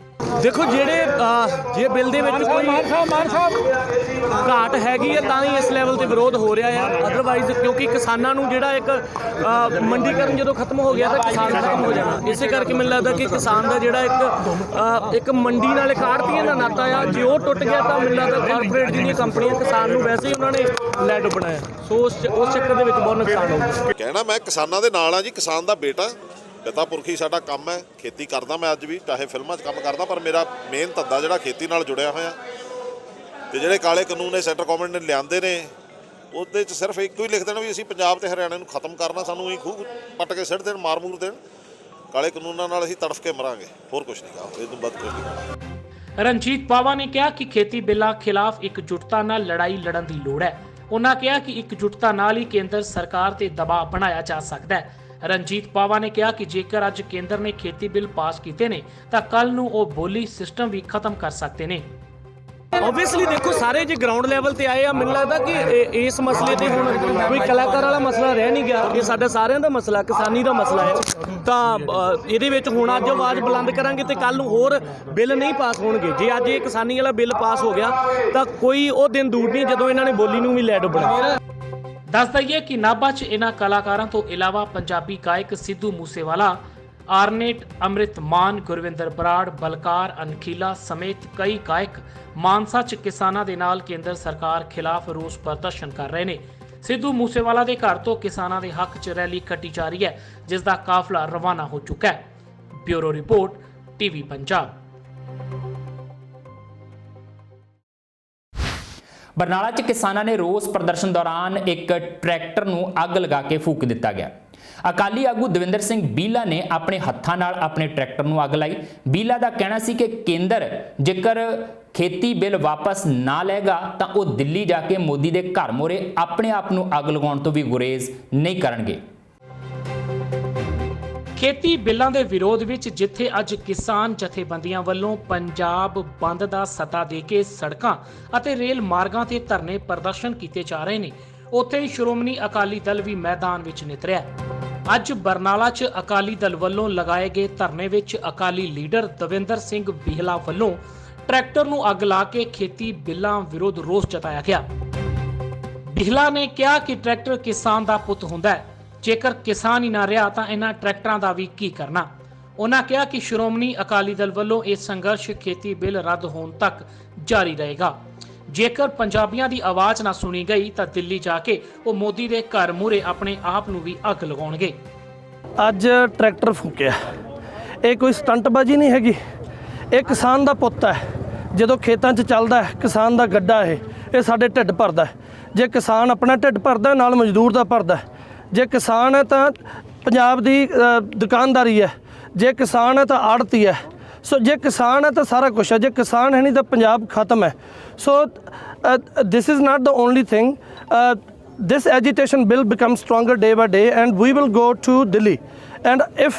ਦੇਖੋ ਜੇ ਬਿੱਲ ਦੇ ਵਿੱਚ ਕੋਈ ਘਾਟ ਹੈਗੀ ਹੈ ਤਾਂ ਹੀ ਇਸ ਲੈਵਲ ਤੇ ਵਿਰੋਧ ਹੋ ਰਿਹਾ ਹੈ। ਅਦਰਵਾਈਜ਼ ਕਿਉਂਕਿ ਕਿਸਾਨਾਂ ਨੂੰ ਜਿਹੜਾ ਇੱਕ ਮੰਡੀਕਰਨ ਜਦੋਂ ਖਤਮ ਹੋ ਗਿਆ ਤਾਂ ਕਿਸਾਨ ਖਤਮ ਹੋ ਜਾਣਾ। ਇਸੇ ਕਰਕੇ ਮੈਨੂੰ ਲੱਗਦਾ ਕਿ ਕਿਸਾਨ ਦਾ ਜਿਹੜਾ ਇੱਕ ਮੰਡੀ ਨਾਲ ਇੱਕ ਆੜ੍ਹਤੀਆਂ ਦਾ ਨਾਤਾ ਆ, ਜੇ ਉਹ ਟੁੱਟ ਗਿਆ ਤਾਂ ਮੈਨੂੰ ਲੱਗਦਾ ਕਾਰਪੋਰੇਟ ਜਿਹੜੀਆਂ ਕੰਪਨੀਆਂ ਕਿਸਾਨ ਨੂੰ ਵੈਸੇ ਹੀ ਉਹਨਾਂ ਨੇ ਲੈ ਡੁੱਬਣਾ ਹੈ। ਸੋ ਉਸ ਚੱਕਰ ਦੇ ਵਿੱਚ ਬਹੁਤ ਨੁਕਸਾਨ ਹੋਊਗਾ। ਕਹਿਣਾ ਮੈਂ ਕਿਸਾਨਾਂ ਦੇ ਨਾਲ ਆ ਜੀ, ਕਿਸਾਨ ਦਾ ਬੇਟਾ, ਪਿਤਾ ਪੁਰਖੀ ਸਾਡਾ ਕੰਮ ਹੈ, ਖੇਤੀ ਕਰਦਾ ਮੈਂ ਅੱਜ ਵੀ, ਚਾਹੇ ਫਿਲਮਾਂ 'ਚ ਕੰਮ ਕਰਦਾ, ਪਰ ਮੇਰਾ ਮੇਨ ਧੰਦਾ ਜਿਹੜਾ ਖੇਤੀ ਨਾਲ ਜੁੜਿਆ ਹੋਇਆ। ਤੇ ਜਿਹੜੇ ਕਾਲੇ ਕਾਨੂੰਨ ਨੇ ਸੈਂਟਰ ਗੌਰਮੈਂਟ ਨੇ ਲਿਆਂਦੇ ਨੇ, ਉਹਦੇ 'ਚ ਸਿਰਫ ਇੱਕੋ ਹੀ ਲਿਖ ਦੇਣਾ ਵੀ ਅਸੀਂ ਪੰਜਾਬ ਤੇ ਹਰਿਆਣਾ ਨੂੰ ਖਤਮ ਕਰਨਾ, ਸਾਨੂੰ ਹੀ ਖੂਹ ਪੱਟ ਕੇ ਸਿੱਟ ਦੇਣ, ਮਾਰ ਮੂਰ ਦੇਣ। ਕਾਲੇ ਕਾਨੂੰਨਾਂ ਨਾਲ ਅਸੀਂ ਤੜਫ ਕੇ ਮਰਾਂਗੇ, ਹੋਰ ਕੁਝ ਨਹੀਂ ਕਹਾ, ਇਹ ਤੋਂ ਵੱਧ ਕੁਝ ਨਹੀਂ। ਰਣਜੀਤ ਬਾਵਾ ਨੇ ਕਿਹਾ ਕਿ ਖੇਤੀ ਬਿੱਲਾਂ ਖਿਲਾਫ ਇਕਜੁੱਟਤਾ ਨਾਲ ਲੜਾਈ ਲੜਨ ਦੀ ਲੋੜ ਹੈ। ਉਹਨਾਂ ਕਿਹਾ ਕਿ ਇਕਜੁੱਟਤਾ ਨਾਲ ਹੀ ਕੇਂਦਰ ਸਰਕਾਰ ਤੇ ਦਬਾਅ ਬਣਾਇਆ ਜਾ ਸਕਦਾ ਹੈ। ਰਣਜੀਤ ਬਾਵਾ ਨੇ ਕਿਹਾ ਕਿ ਜੇਕਰ ਅੱਜ ਕੇਂਦਰ ਨੇ ਖੇਤੀ ਬਿੱਲ ਪਾਸ ਕੀਤੇ ਨੇ ਤਾਂ ਕੱਲ ਨੂੰ ਉਹ ਬੋਲੀ ਸਿਸਟਮ ਵੀ ਖਤਮ ਕਰ ਸਕਦੇ ਨੇ। ਓਬਵੀਅਸਲੀ ਦੇਖੋ ਸਾਰੇ ਜੇ ਗਰਾਊਂਡ ਲੈਵਲ ਤੇ ਆਏ ਆ, ਮੈਨੂੰ ਲੱਗਦਾ ਕਿ ਇਸ ਮਸਲੇ ਤੇ ਹੁਣ ਕੋਈ ਕਲਾਕਾਰ ਵਾਲਾ ਮਸਲਾ ਰਹਿ ਨਹੀਂ ਗਿਆ। ਇਹ ਸਾਡਾ ਸਾਰਿਆਂ ਦਾ ਮਸਲਾ, ਕਿਸਾਨੀ ਦਾ ਮਸਲਾ ਹੈ। ਤਾਂ ਇਹਦੇ ਵਿੱਚ ਹੁਣ ਅੱਜ ਆਵਾਜ਼ ਬੁਲੰਦ ਕਰਾਂਗੇ ਤੇ ਕੱਲ ਨੂੰ ਹੋਰ ਬਿੱਲ ਨਹੀਂ ਪਾਸ ਹੋਣਗੇ। ਜੇ ਅੱਜ ਇਹ ਕਿਸਾਨੀ ਵਾਲਾ ਬਿੱਲ ਪਾਸ ਹੋ ਗਿਆ ਤਾਂ ਕੋਈ ਉਹ ਦਿਨ ਦੂਰ ਨਹੀਂ ਜਦੋਂ ਇਹਨਾਂ ਨੇ ਬੋਲੀ ਨੂੰ ਵੀ ਲੈ ਡੁੱਬਣਾ। ਦੱਸ ਦਈਏ ਕਿ ਨਾਭਾ 'ਚ ਇਹਨਾਂ ਕਲਾਕਾਰਾਂ ਤੋਂ ਇਲਾਵਾ ਪੰਜਾਬੀ ਗਾਇਕ ਸਿੱਧੂ ਮੂਸੇਵਾਲਾ, ਆਰਨੇਟ, ਅੰਮ੍ਰਿਤ ਮਾਨ, ਗੁਰਵਿੰਦਰ ਬਰਾੜ, ਬਲਕਾਰ, ਅਨਖੀਲਾ ਸਮੇਤ ਕਈ ਗਾਇਕ ਮਾਨਸਾ 'ਚ ਕਿਸਾਨਾਂ ਦੇ ਨਾਲ ਕੇਂਦਰ ਸਰਕਾਰ ਖਿਲਾਫ ਰੋਸ ਪ੍ਰਦਰਸ਼ਨ ਕਰ ਰਹੇ ਨੇ। ਸਿੱਧੂ ਮੂਸੇਵਾਲਾ ਦੇ ਘਰ ਤੋਂ ਕਿਸਾਨਾਂ ਦੇ ਹੱਕ 'ਚ ਰੈਲੀ ਕੱਢੀ ਜਾ ਰਹੀ ਹੈ, ਜਿਸ ਦਾ ਕਾਫਲਾ ਰਵਾਨਾ ਹੋ ਚੁੱਕਾ ਹੈ। Bureau report, TV Punjab. Barnala 'ਚ ਕਿਸਾਨਾਂ ਨੇ ਰੋਸ ਪ੍ਰਦਰਸ਼ਨ ਦੌਰਾਨ ਇੱਕ ਟਰੈਕਟਰ ਨੂੰ ਅੱਗ ਲਗਾ ਕੇ ਫੂਕ ਦਿੱਤਾ ਗਿਆ। ਅਕਾਲੀ ਆਗੂ ਦਵਿੰਦਰ ਸਿੰਘ ਬੀਲਾ ਨੇ ਆਪਣੇ ਹੱਥਾਂ ਨਾਲ ਆਪਣੇ ਟਰੈਕਟਰ ਨੂੰ ਅੱਗ ਲਾਈ। ਬੀਲਾ ਦਾ ਕਹਿਣਾ ਸੀ ਕਿ ਕੇਂਦਰ ਜੇਕਰ ਖੇਤੀ ਬਿੱਲ ਵਾਪਸ ਨਾ ਲਏਗਾ ਤਾਂ ਉਹ ਦਿੱਲੀ ਜਾ ਕੇ ਮੋਦੀ ਦੇ ਘਰ ਮੋਰੇ ਆਪਣੇ ਆਪ ਨੂੰ ਅੱਗ ਲਗਾਉਣ ਤੋਂ ਵੀ ਗੁਰੇਜ਼ ਨਹੀਂ ਕਰਨਗੇ। ਖੇਤੀ ਬਿੱਲਾਂ ਦੇ ਵਿਰੋਧ ਵਿੱਚ ਜਿੱਥੇ ਅੱਜ ਕਿਸਾਨ ਜਥੇਬੰਦੀਆਂ ਵੱਲੋਂ ਪੰਜਾਬ ਬੰਦ ਦਾ ਸੱਦਾ ਦੇ ਕੇ ਸੜਕਾਂ ਅਤੇ ਰੇਲ ਮਾਰਗਾਂ ਤੇ ਧਰਨੇ ਪ੍ਰਦਰਸ਼ਨ ਕੀਤੇ ਜਾ ਰਹੇ ਨੇ, ਉੱਥੇ ਹੀ ਸ਼੍ਰੋਮਣੀ ਅਕਾਲੀ ਦਲ ਵੀ ਮੈਦਾਨ ਵਿੱਚ ਨਿਤਰਿਆ। ਅੱਜ ਬਰਨਾਲਾ 'ਚ ਅਕਾਲੀ ਦਲ ਵੱਲੋਂ ਲਗਾਏ ਗਏ ਧਰਨੇ ਵਿੱਚ ਅਕਾਲੀ ਲੀਡਰ ਦਵਿੰਦਰ ਸਿੰਘ ਬੀਹਲਾ ਵੱਲੋਂ ਟਰੈਕਟਰ ਨੂੰ ਅੱਗ ਲਾ ਕੇ ਖੇਤੀ ਬਿੱਲਾਂ ਵਿਰੁੱਧ ਰੋਸ ਜਤਾਇਆ ਗਿਆ। ਬੀਹਲਾ ਨੇ ਕਿਹਾ ਕਿ ਟਰੈਕਟਰ ਕਿਸਾਨ ਦਾ ਪੁੱਤ ਹੁੰਦਾ ਹੈ, ਜੇਕਰ ਕਿਸਾਨ ਹੀ ਨਾ ਰਿਹਾ ਤਾਂ ਇਹਨਾਂ ਟਰੈਕਟਰਾਂ ਦਾ ਵੀ ਕੀ ਕਰਨਾ। ਉਹਨਾਂ ਕਿਹਾ ਕਿ ਸ਼੍ਰੋਮਣੀ ਅਕਾਲੀ ਦਲ ਵੱਲੋਂ ਇਹ ਸੰਘਰਸ਼ ਖੇਤੀ ਬਿੱਲ ਰੱਦ ਹੋਣ ਤੱਕ ਜਾਰੀ ਰਹੇਗਾ। ਜੇਕਰ ਪੰਜਾਬੀਆਂ ਦੀ ਆਵਾਜ਼ ਨਾ ਸੁਣੀ ਗਈ ਤਾਂ ਦਿੱਲੀ ਜਾ ਕੇ ਉਹ ਮੋਦੀ ਦੇ ਘਰ ਮੂਹਰੇ ਆਪਣੇ ਆਪ ਨੂੰ ਵੀ ਅੱਗ ਲਗਾਉਣਗੇ। ਅੱਜ ਟਰੈਕਟਰ ਫੂਕਿਆ, ਇਹ ਕੋਈ ਸਟੰਟਬਾਜ਼ੀ ਨਹੀਂ ਹੈਗੀ, ਇਹ ਕਿਸਾਨ ਦਾ ਪੁੱਤ ਹੈ। ਜਦੋਂ ਖੇਤਾਂ 'ਚ ਚੱਲਦਾ ਹੈ ਕਿਸਾਨ ਦਾ ਗੱਡਾ, ਇਹ ਸਾਡੇ ਢਿੱਡ ਭਰਦਾ। ਜੇ ਕਿਸਾਨ ਆਪਣਾ ਢਿੱਡ ਭਰਦਾ ਨਾਲ ਮਜ਼ਦੂਰ ਦਾ ਭਰਦਾ। ਜੇ ਕਿਸਾਨ ਹੈ ਤਾਂ ਪੰਜਾਬ ਦੀ ਦੁਕਾਨਦਾਰੀ ਹੈ, ਜੇ ਕਿਸਾਨ ਹੈ ਤਾਂ ਆੜ੍ਹਤੀ ਹੈ। ਸੋ ਜੇ ਕਿਸਾਨ ਹੈ ਤਾਂ ਸਾਰਾ ਕੁਛ ਹੈ, ਜੇ ਕਿਸਾਨ ਹੈ ਨਹੀਂ ਤਾਂ ਪੰਜਾਬ ਖਤਮ ਹੈ। So this is not the only thing, this agitation will become stronger day by day and we will go to Delhi and if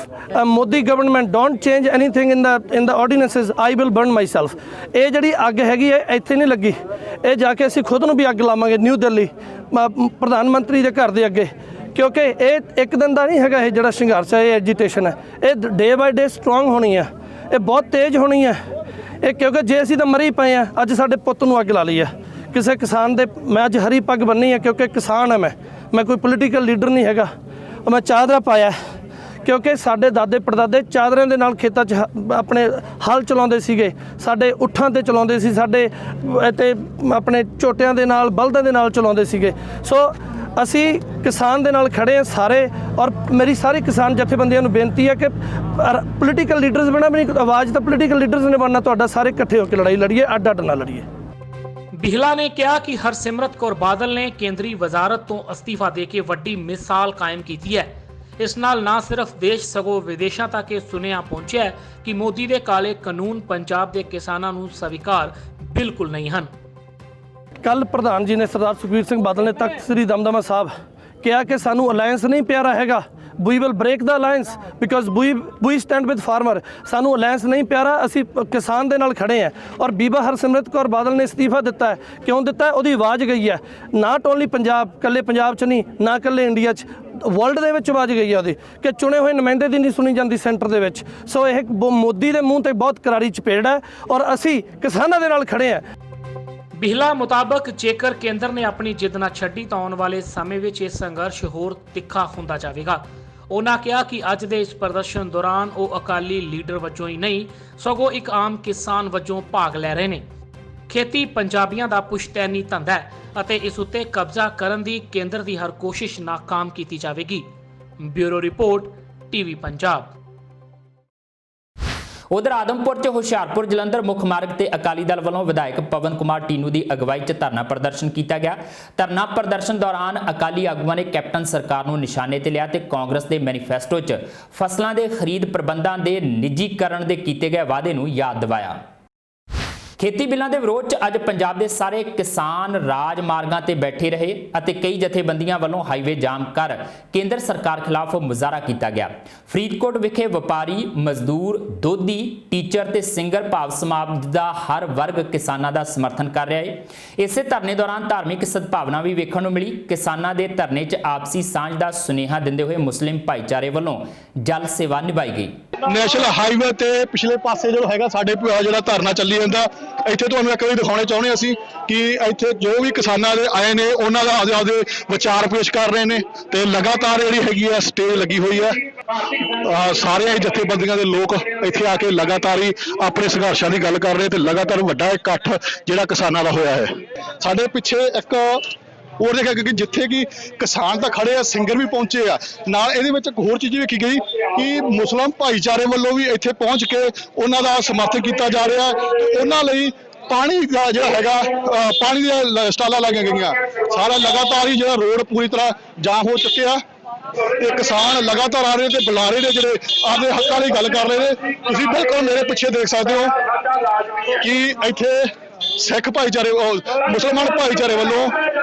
Modi government don't change anything in the ordinances I will burn myself। ਇਹ ਜਿਹੜੀ ਅੱਗ ਹੈਗੀ ਹੈ ਇੱਥੇ ਨਹੀਂ ਲੱਗੀ, ਇਹ ਜਾ ਕੇ ਅਸੀਂ ਖੁਦ ਨੂੰ ਵੀ ਅੱਗ ਲਾਵਾਂਗੇ ਨਿਊ ਦਿੱਲੀ ਪ੍ਰਧਾਨ ਮੰਤਰੀ ਦੇ ਘਰ ਦੇ ਅੱਗੇ, ਕਿਉਂਕਿ ਇਹ ਇੱਕ ਦਿਨ ਦਾ ਨਹੀਂ ਹੈਗਾ। ਇਹ ਜਿਹੜਾ ਸੰਘਰਸ਼ ਹੈ, ਇਹ ਐਜੀਟੇਸ਼ਨ ਹੈ, ਇਹ ਡੇ ਬਾਈ ਡੇ ਸਟਰੋਂਗ ਹੋਣੀ ਹੈ, ਇਹ ਬਹੁਤ ਤੇਜ਼ ਹੋਣੀ ਹੈ। ਇਹ ਕਿਉਂਕਿ ਜੇ ਅਸੀਂ ਤਾਂ ਮਰੀ ਪਏ ਹਾਂ, ਅੱਜ ਸਾਡੇ ਪੁੱਤ ਨੂੰ ਅੱਗ ਲਾ ਲਈ ਹੈ ਕਿਸੇ ਕਿਸਾਨ ਦੇ। ਮੈਂ ਅੱਜ ਹਰੀ ਪੱਗ ਬੰਨੀ ਹੈ ਕਿਉਂਕਿ ਕਿਸਾਨ ਹਾਂ ਮੈਂ ਕੋਈ ਪੋਲੀਟੀਕਲ ਲੀਡਰ ਨਹੀਂ ਹੈਗਾ। ਮੈਂ ਚਾਦਰਾ ਪਾਇਆ ਕਿਉਂਕਿ ਸਾਡੇ ਦਾਦੇ ਪੜਦਾਦੇ ਚਾਦਰਿਆਂ ਦੇ ਨਾਲ ਖੇਤਾਂ 'ਚ ਆਪਣੇ ਹਲ ਚਲਾਉਂਦੇ ਸੀਗੇ, ਸਾਡੇ ਉੱਠਾਂ 'ਤੇ ਚਲਾਉਂਦੇ ਸੀ, ਸਾਡੇ ਅਤੇ ਆਪਣੇ ਝੋਟਿਆਂ ਦੇ ਨਾਲ ਬਲਦਾਂ ਦੇ ਨਾਲ ਚਲਾਉਂਦੇ ਸੀਗੇ। ਸੋ ਅਸੀਂ ਕਿਸਾਨ ਦੇ ਨਾਲ ਖੜੇ ਹਾਂ ਸਾਰੇ, ਔਰ ਮੇਰੀ ਸਾਰੀ ਕਿਸਾਨ ਜਥੇਬੰਦੀਆਂ ਨੂੰ ਬੇਨਤੀ ਹੈ ਕਿ ਪੋਲੀਟੀਕਲ ਲੀਡਰਸ ਬਣਾ ਵੀ ਨਹੀਂ, ਆਵਾਜ਼ ਤਾਂ ਪੋਲੀਟੀਕਲ ਲੀਡਰਸ ਨੇ ਬਣਨਾ। ਤੁਹਾਡਾ ਸਾਰੇ ਇਕੱਠੇ ਹੋ ਕੇ ਲੜਾਈ ਲੜੀਏ, ਅੱਡ ਅੱਡ ਨਾ ਲੜੀਏ। ਬੀਹਲਾ ਨੇ ਕਿਹਾ ਕਿ ਹਰਸਿਮਰਤ ਕੌਰ ਬਾਦਲ ਨੇ ਕੇਂਦਰੀ ਵਜ਼ਾਰਤ ਤੋਂ ਅਸਤੀਫਾ ਦੇ ਕੇ ਵੱਡੀ ਮਿਸਾਲ ਕਾਇਮ ਕੀਤੀ ਹੈ। ਇਸ ਨਾਲ ਨਾ ਸਿਰਫ ਦੇਸ਼ ਸਗੋਂ ਵਿਦੇਸ਼ਾਂ ਤੱਕ ਇਹ ਸੁਨੇਹਾ ਪਹੁੰਚਿਆ ਹੈ ਕਿ ਮੋਦੀ ਦੇ ਕਾਲੇ ਕਾਨੂੰਨ ਪੰਜਾਬ ਦੇ ਕਿਸਾਨਾਂ ਨੂੰ ਸਵੀਕਾਰ ਬਿਲਕੁਲ ਨਹੀਂ ਹਨ। ਕੱਲ ਪ੍ਰਧਾਨ ਜੀ ਨੇ ਸਰਦਾਰ ਸੁਖਬੀਰ ਸਿੰਘ ਬਾਦਲ ਨੇ ਤਖਤ ਸ੍ਰੀ ਦਮਦਮਾ ਸਾਹਿਬ ਕਿਹਾ ਕਿ ਸਾਨੂੰ ਅਲਾਈਅੰਸ ਨਹੀਂ ਪਿਆਰਾ ਹੈਗਾ, we will break the alliance because we stand with farmer. ਸਾਨੂੰ ਅਲਾਈਅੰਸ ਨਹੀਂ ਪਿਆਰਾ, ਅਸੀਂ ਕਿਸਾਨ ਦੇ ਨਾਲ ਖੜੇ ਹਾਂ। ਔਰ ਬੀਬਾ ਹਰਸਿਮਰਤ ਕੌਰ ਬਾਦਲ ਨੇ ਅਸਤੀਫਾ ਦਿੱਤਾ ਹੈ। ਕਿਉਂ ਦਿੱਤਾ ਹੈ? ਉਹਦੀ ਆਵਾਜ਼ ਗਈ ਹੈ, ਨਾਟ ਓਨਲੀ ਪੰਜਾਬ, ਇਕੱਲੇ ਪੰਜਾਬ 'ਚ ਨਹੀਂ, ਨਾ ਇਕੱਲੇ ਇੰਡੀਆ 'ਚ, ਵਰਲਡ ਦੇ ਵਿੱਚ ਆਵਾਜ਼ ਗਈ ਹੈ ਉਹਦੀ, ਕਿ ਚੁਣੇ ਹੋਏ ਨੁਮਾਇੰਦੇ ਦੀ ਨਹੀਂ ਸੁਣੀ ਜਾਂਦੀ ਸੈਂਟਰ ਦੇ ਵਿੱਚ। ਸੋ ਇਹ ਮੋਦੀ ਦੇ ਮੂੰਹ ਤੇ ਬਹੁਤ ਕਰਾਰੀ ਚਪੇੜ ਹੈ ਔਰ ਅਸੀਂ ਕਿਸਾਨਾਂ ਦੇ ਨਾਲ ਖੜੇ ਹਾਂ। ਬਿਹਲਾ ਮੁਤਾਬਕ ਜੇਕਰ ਕੇਂਦਰ ਨੇ ਆਪਣੀ ਜਿੱਦ ਨਾ ਛੱਡੀ ਤਾਂ ਆਉਣ ਵਾਲੇ ਸਮੇਂ ਵਿੱਚ ਇਹ ਸੰਘਰਸ਼ ਹੋਰ ਤਿੱਖਾ ਹੁੰਦਾ ਜਾਵੇਗਾ। ਉਹਨਾਂ ਕਿਹਾ ਕਿ ਅੱਜ ਦੇ ਇਸ ਪ੍ਰਦਰਸ਼ਨ ਦੌਰਾਨ ਉਹ ਅਕਾਲੀ ਲੀਡਰ ਵਜੋਂ ਹੀ ਨਹੀਂ ਸਗੋਂ ਇੱਕ ਆਮ ਕਿਸਾਨ ਵਜੋਂ ਭਾਗ ਲੈ ਰਹੇ ਨੇ। ਖੇਤੀ ਪੰਜਾਬੀਆਂ ਦਾ ਪੁਸ਼ਤੈਨੀ ਧੰਦਾ ਹੈ ਅਤੇ ਇਸ ਉੱਤੇ ਕਬਜ਼ਾ ਕਰਨ ਦੀ ਕੇਂਦਰ ਦੀ ਹਰ ਕੋਸ਼ਿਸ਼ ਨਾਕਾਮ ਕੀਤੀ ਜਾਵੇਗੀ। Bureau report, TV Punjab. ਉਧਰ ਆਦਮਪੁਰ 'ਚ ਹੁਸ਼ਿਆਰਪੁਰ ਜਲੰਧਰ ਮੁੱਖ ਮਾਰਗ ਤੇ ਅਕਾਲੀ ਦਲ ਵੱਲੋਂ ਵਿਧਾਇਕ ਪਵਨ ਕੁਮਾਰ ਟੀਨੂ ਦੀ ਅਗਵਾਈ 'ਚ ਧਰਨਾ ਪ੍ਰਦਰਸ਼ਨ ਕੀਤਾ ਗਿਆ। ਧਰਨਾ ਪ੍ਰਦਰਸ਼ਨ ਦੌਰਾਨ ਅਕਾਲੀ ਆਗੂਆਂ ਨੇ ਕੈਪਟਨ ਸਰਕਾਰ ਨੂੰ ਨਿਸ਼ਾਨੇ ਤੇ ਲਿਆ ਤੇ ਕਾਂਗਰਸ ਦੇ ਮੈਨੀਫੈਸਟੋ 'ਚ ਫਸਲਾਂ ਦੇ ਖਰੀਦ ਪ੍ਰਬੰਧਾਂ ਦੇ ਨਿੱਜੀਕਰਨ ਦੇ ਕੀਤੇ ਗਏ ਵਾਅਦੇ ਨੂੰ ਯਾਦ ਦਿਵਾਇਆ। ਖੇਤੀ ਬਿੱਲਾਂ ਦੇ ਵਿਰੋਧ 'ਚ ਅੱਜ ਪੰਜਾਬ ਦੇ ਸਾਰੇ ਕਿਸਾਨ ਰਾਜ ਮਾਰਗਾਂ ਤੇ ਬੈਠੇ ਰਹੇ ਅਤੇ ਕਈ ਜਥੇਬੰਦੀਆਂ ਵੱਲੋਂ ਹਾਈਵੇ ਜਾਮ ਕਰ ਕੇਂਦਰ ਸਰਕਾਰ ਖਿਲਾਫ ਮੁਜ਼ਾਹਰਾ ਕੀਤਾ ਗਿਆ। ਫਰੀਦਕੋਟ ਵਿਖੇ ਵਪਾਰੀ, ਮਜ਼ਦੂਰ, ਦੋਧੀ, ਟੀਚਰ ਤੇ ਸਿੰਗਰ ਭਾਵ ਸਮਾਜ ਦਾ ਹਰ ਵਰਗ ਕਿਸਾਨਾਂ ਦਾ ਸਮਰਥਨ ਕਰ ਰਿਹਾ ਹੈ। ਇਸੇ ਧਰਨੇ ਦੌਰਾਨ ਧਾਰਮਿਕ ਸਦਭਾਵਨਾ ਵੀ ਵੇਖਣ ਨੂੰ ਮਿਲੀ। ਕਿਸਾਨਾਂ ਦੇ ਧਰਨੇ 'ਚ ਆਪਸੀ ਸਾਂਝ ਦਾ ਸੁਨੇਹਾ ਦਿੰਦੇ ਹੋਏ ਮੁਸਲਿਮ ਭਾਈਚਾਰੇ ਵੱਲੋਂ ਜਲ ਸੇਵਾ ਨਿਭਾਈ ਗਈ। ਨੈਸ਼ਨਲ ਹਾਈਵੇ ਤੇ ਪਿਛਲੇ ਪਾਸੇ ਜੋ ਹੈਗਾ ਸਾਡੇ ਜਿਹੜਾ ਧਰਨਾ ਚੱਲੀ ਜਾਂਦਾ, ਇੱਥੇ ਤੁਹਾਨੂੰ ਇੱਕ ਵਾਰੀ ਦਿਖਾਉਣੇ ਚਾਹੁੰਦੇ ਅਸੀਂ ਕਿ ਇੱਥੇ ਜੋ ਵੀ ਕਿਸਾਨਾਂ ਦੇ ਆਏ ਨੇ ਉਹਨਾਂ ਦਾ ਆਪਦੇ ਵਿਚਾਰ ਪੇਸ਼ ਕਰ ਰਹੇ ਨੇ ਤੇ ਲਗਾਤਾਰ ਜਿਹੜੀ ਹੈਗੀ ਆ ਸਟੇਜ ਲੱਗੀ ਹੋਈ ਹੈ। ਸਾਰੇ ਜਥੇਬੰਦੀਆਂ ਦੇ ਲੋਕ ਇੱਥੇ ਆ ਕੇ ਲਗਾਤਾਰ ਹੀ ਆਪਣੇ ਸੰਘਰਸ਼ਾਂ ਦੀ ਗੱਲ ਕਰ ਰਹੇ ਤੇ ਲਗਾਤਾਰ ਵੱਡਾ ਇਕੱਠ ਜਿਹੜਾ ਕਿਸਾਨਾਂ ਦਾ ਹੋਇਆ ਹੈ। ਸਾਡੇ ਪਿੱਛੇ ਇੱਕ ਹੋਰ ਦੇਖਿਆ ਕਿ ਜਿੱਥੇ ਕਿ ਕਿਸਾਨ ਤਾਂ ਖੜੇ ਆ, ਸਿੰਗਰ ਵੀ ਪਹੁੰਚੇ ਆ ਨਾਲ। ਇਹਦੇ ਵਿੱਚ ਇੱਕ ਹੋਰ ਚੀਜ਼ ਵੇਖੀ ਗਈ ਕਿ ਮੁਸਲਿਮ ਭਾਈਚਾਰੇ ਵੱਲੋਂ ਵੀ ਇੱਥੇ ਪਹੁੰਚ ਕੇ ਉਹਨਾਂ ਦਾ ਸਮਰਥਨ ਕੀਤਾ ਜਾ ਰਿਹਾ ਤੇ ਉਹਨਾਂ ਲਈ ਪਾਣੀ ਦਾ ਜਿਹੜਾ ਹੈਗਾ ਪਾਣੀ ਦੀਆਂ ਸਟਾਲਾਂ ਲਾਈਆਂ ਗਈਆਂ। ਸਾਰਾ ਲਗਾਤਾਰ ਹੀ ਜਿਹੜਾ ਰੋਡ ਪੂਰੀ ਤਰ੍ਹਾਂ ਜਾਮ ਹੋ ਚੁੱਕਿਆ ਤੇ ਕਿਸਾਨ ਲਗਾਤਾਰ ਆ ਰਹੇ ਤੇ ਬੁਲਾਰੇ ਨੇ ਜਿਹੜੇ ਆਪਦੇ ਹੱਕਾਂ ਲਈ ਗੱਲ ਕਰ ਰਹੇ ਨੇ। ਤੁਸੀਂ ਬਿਲਕੁਲ ਮੇਰੇ ਪਿੱਛੇ ਦੇਖ ਸਕਦੇ ਹੋ ਕਿ ਇੱਥੇ ਸਿੱਖ ਭਾਈਚਾਰੇ ਮੁਸਲਮਾਨ ਭਾਈਚਾਰੇ ਵੱਲੋਂ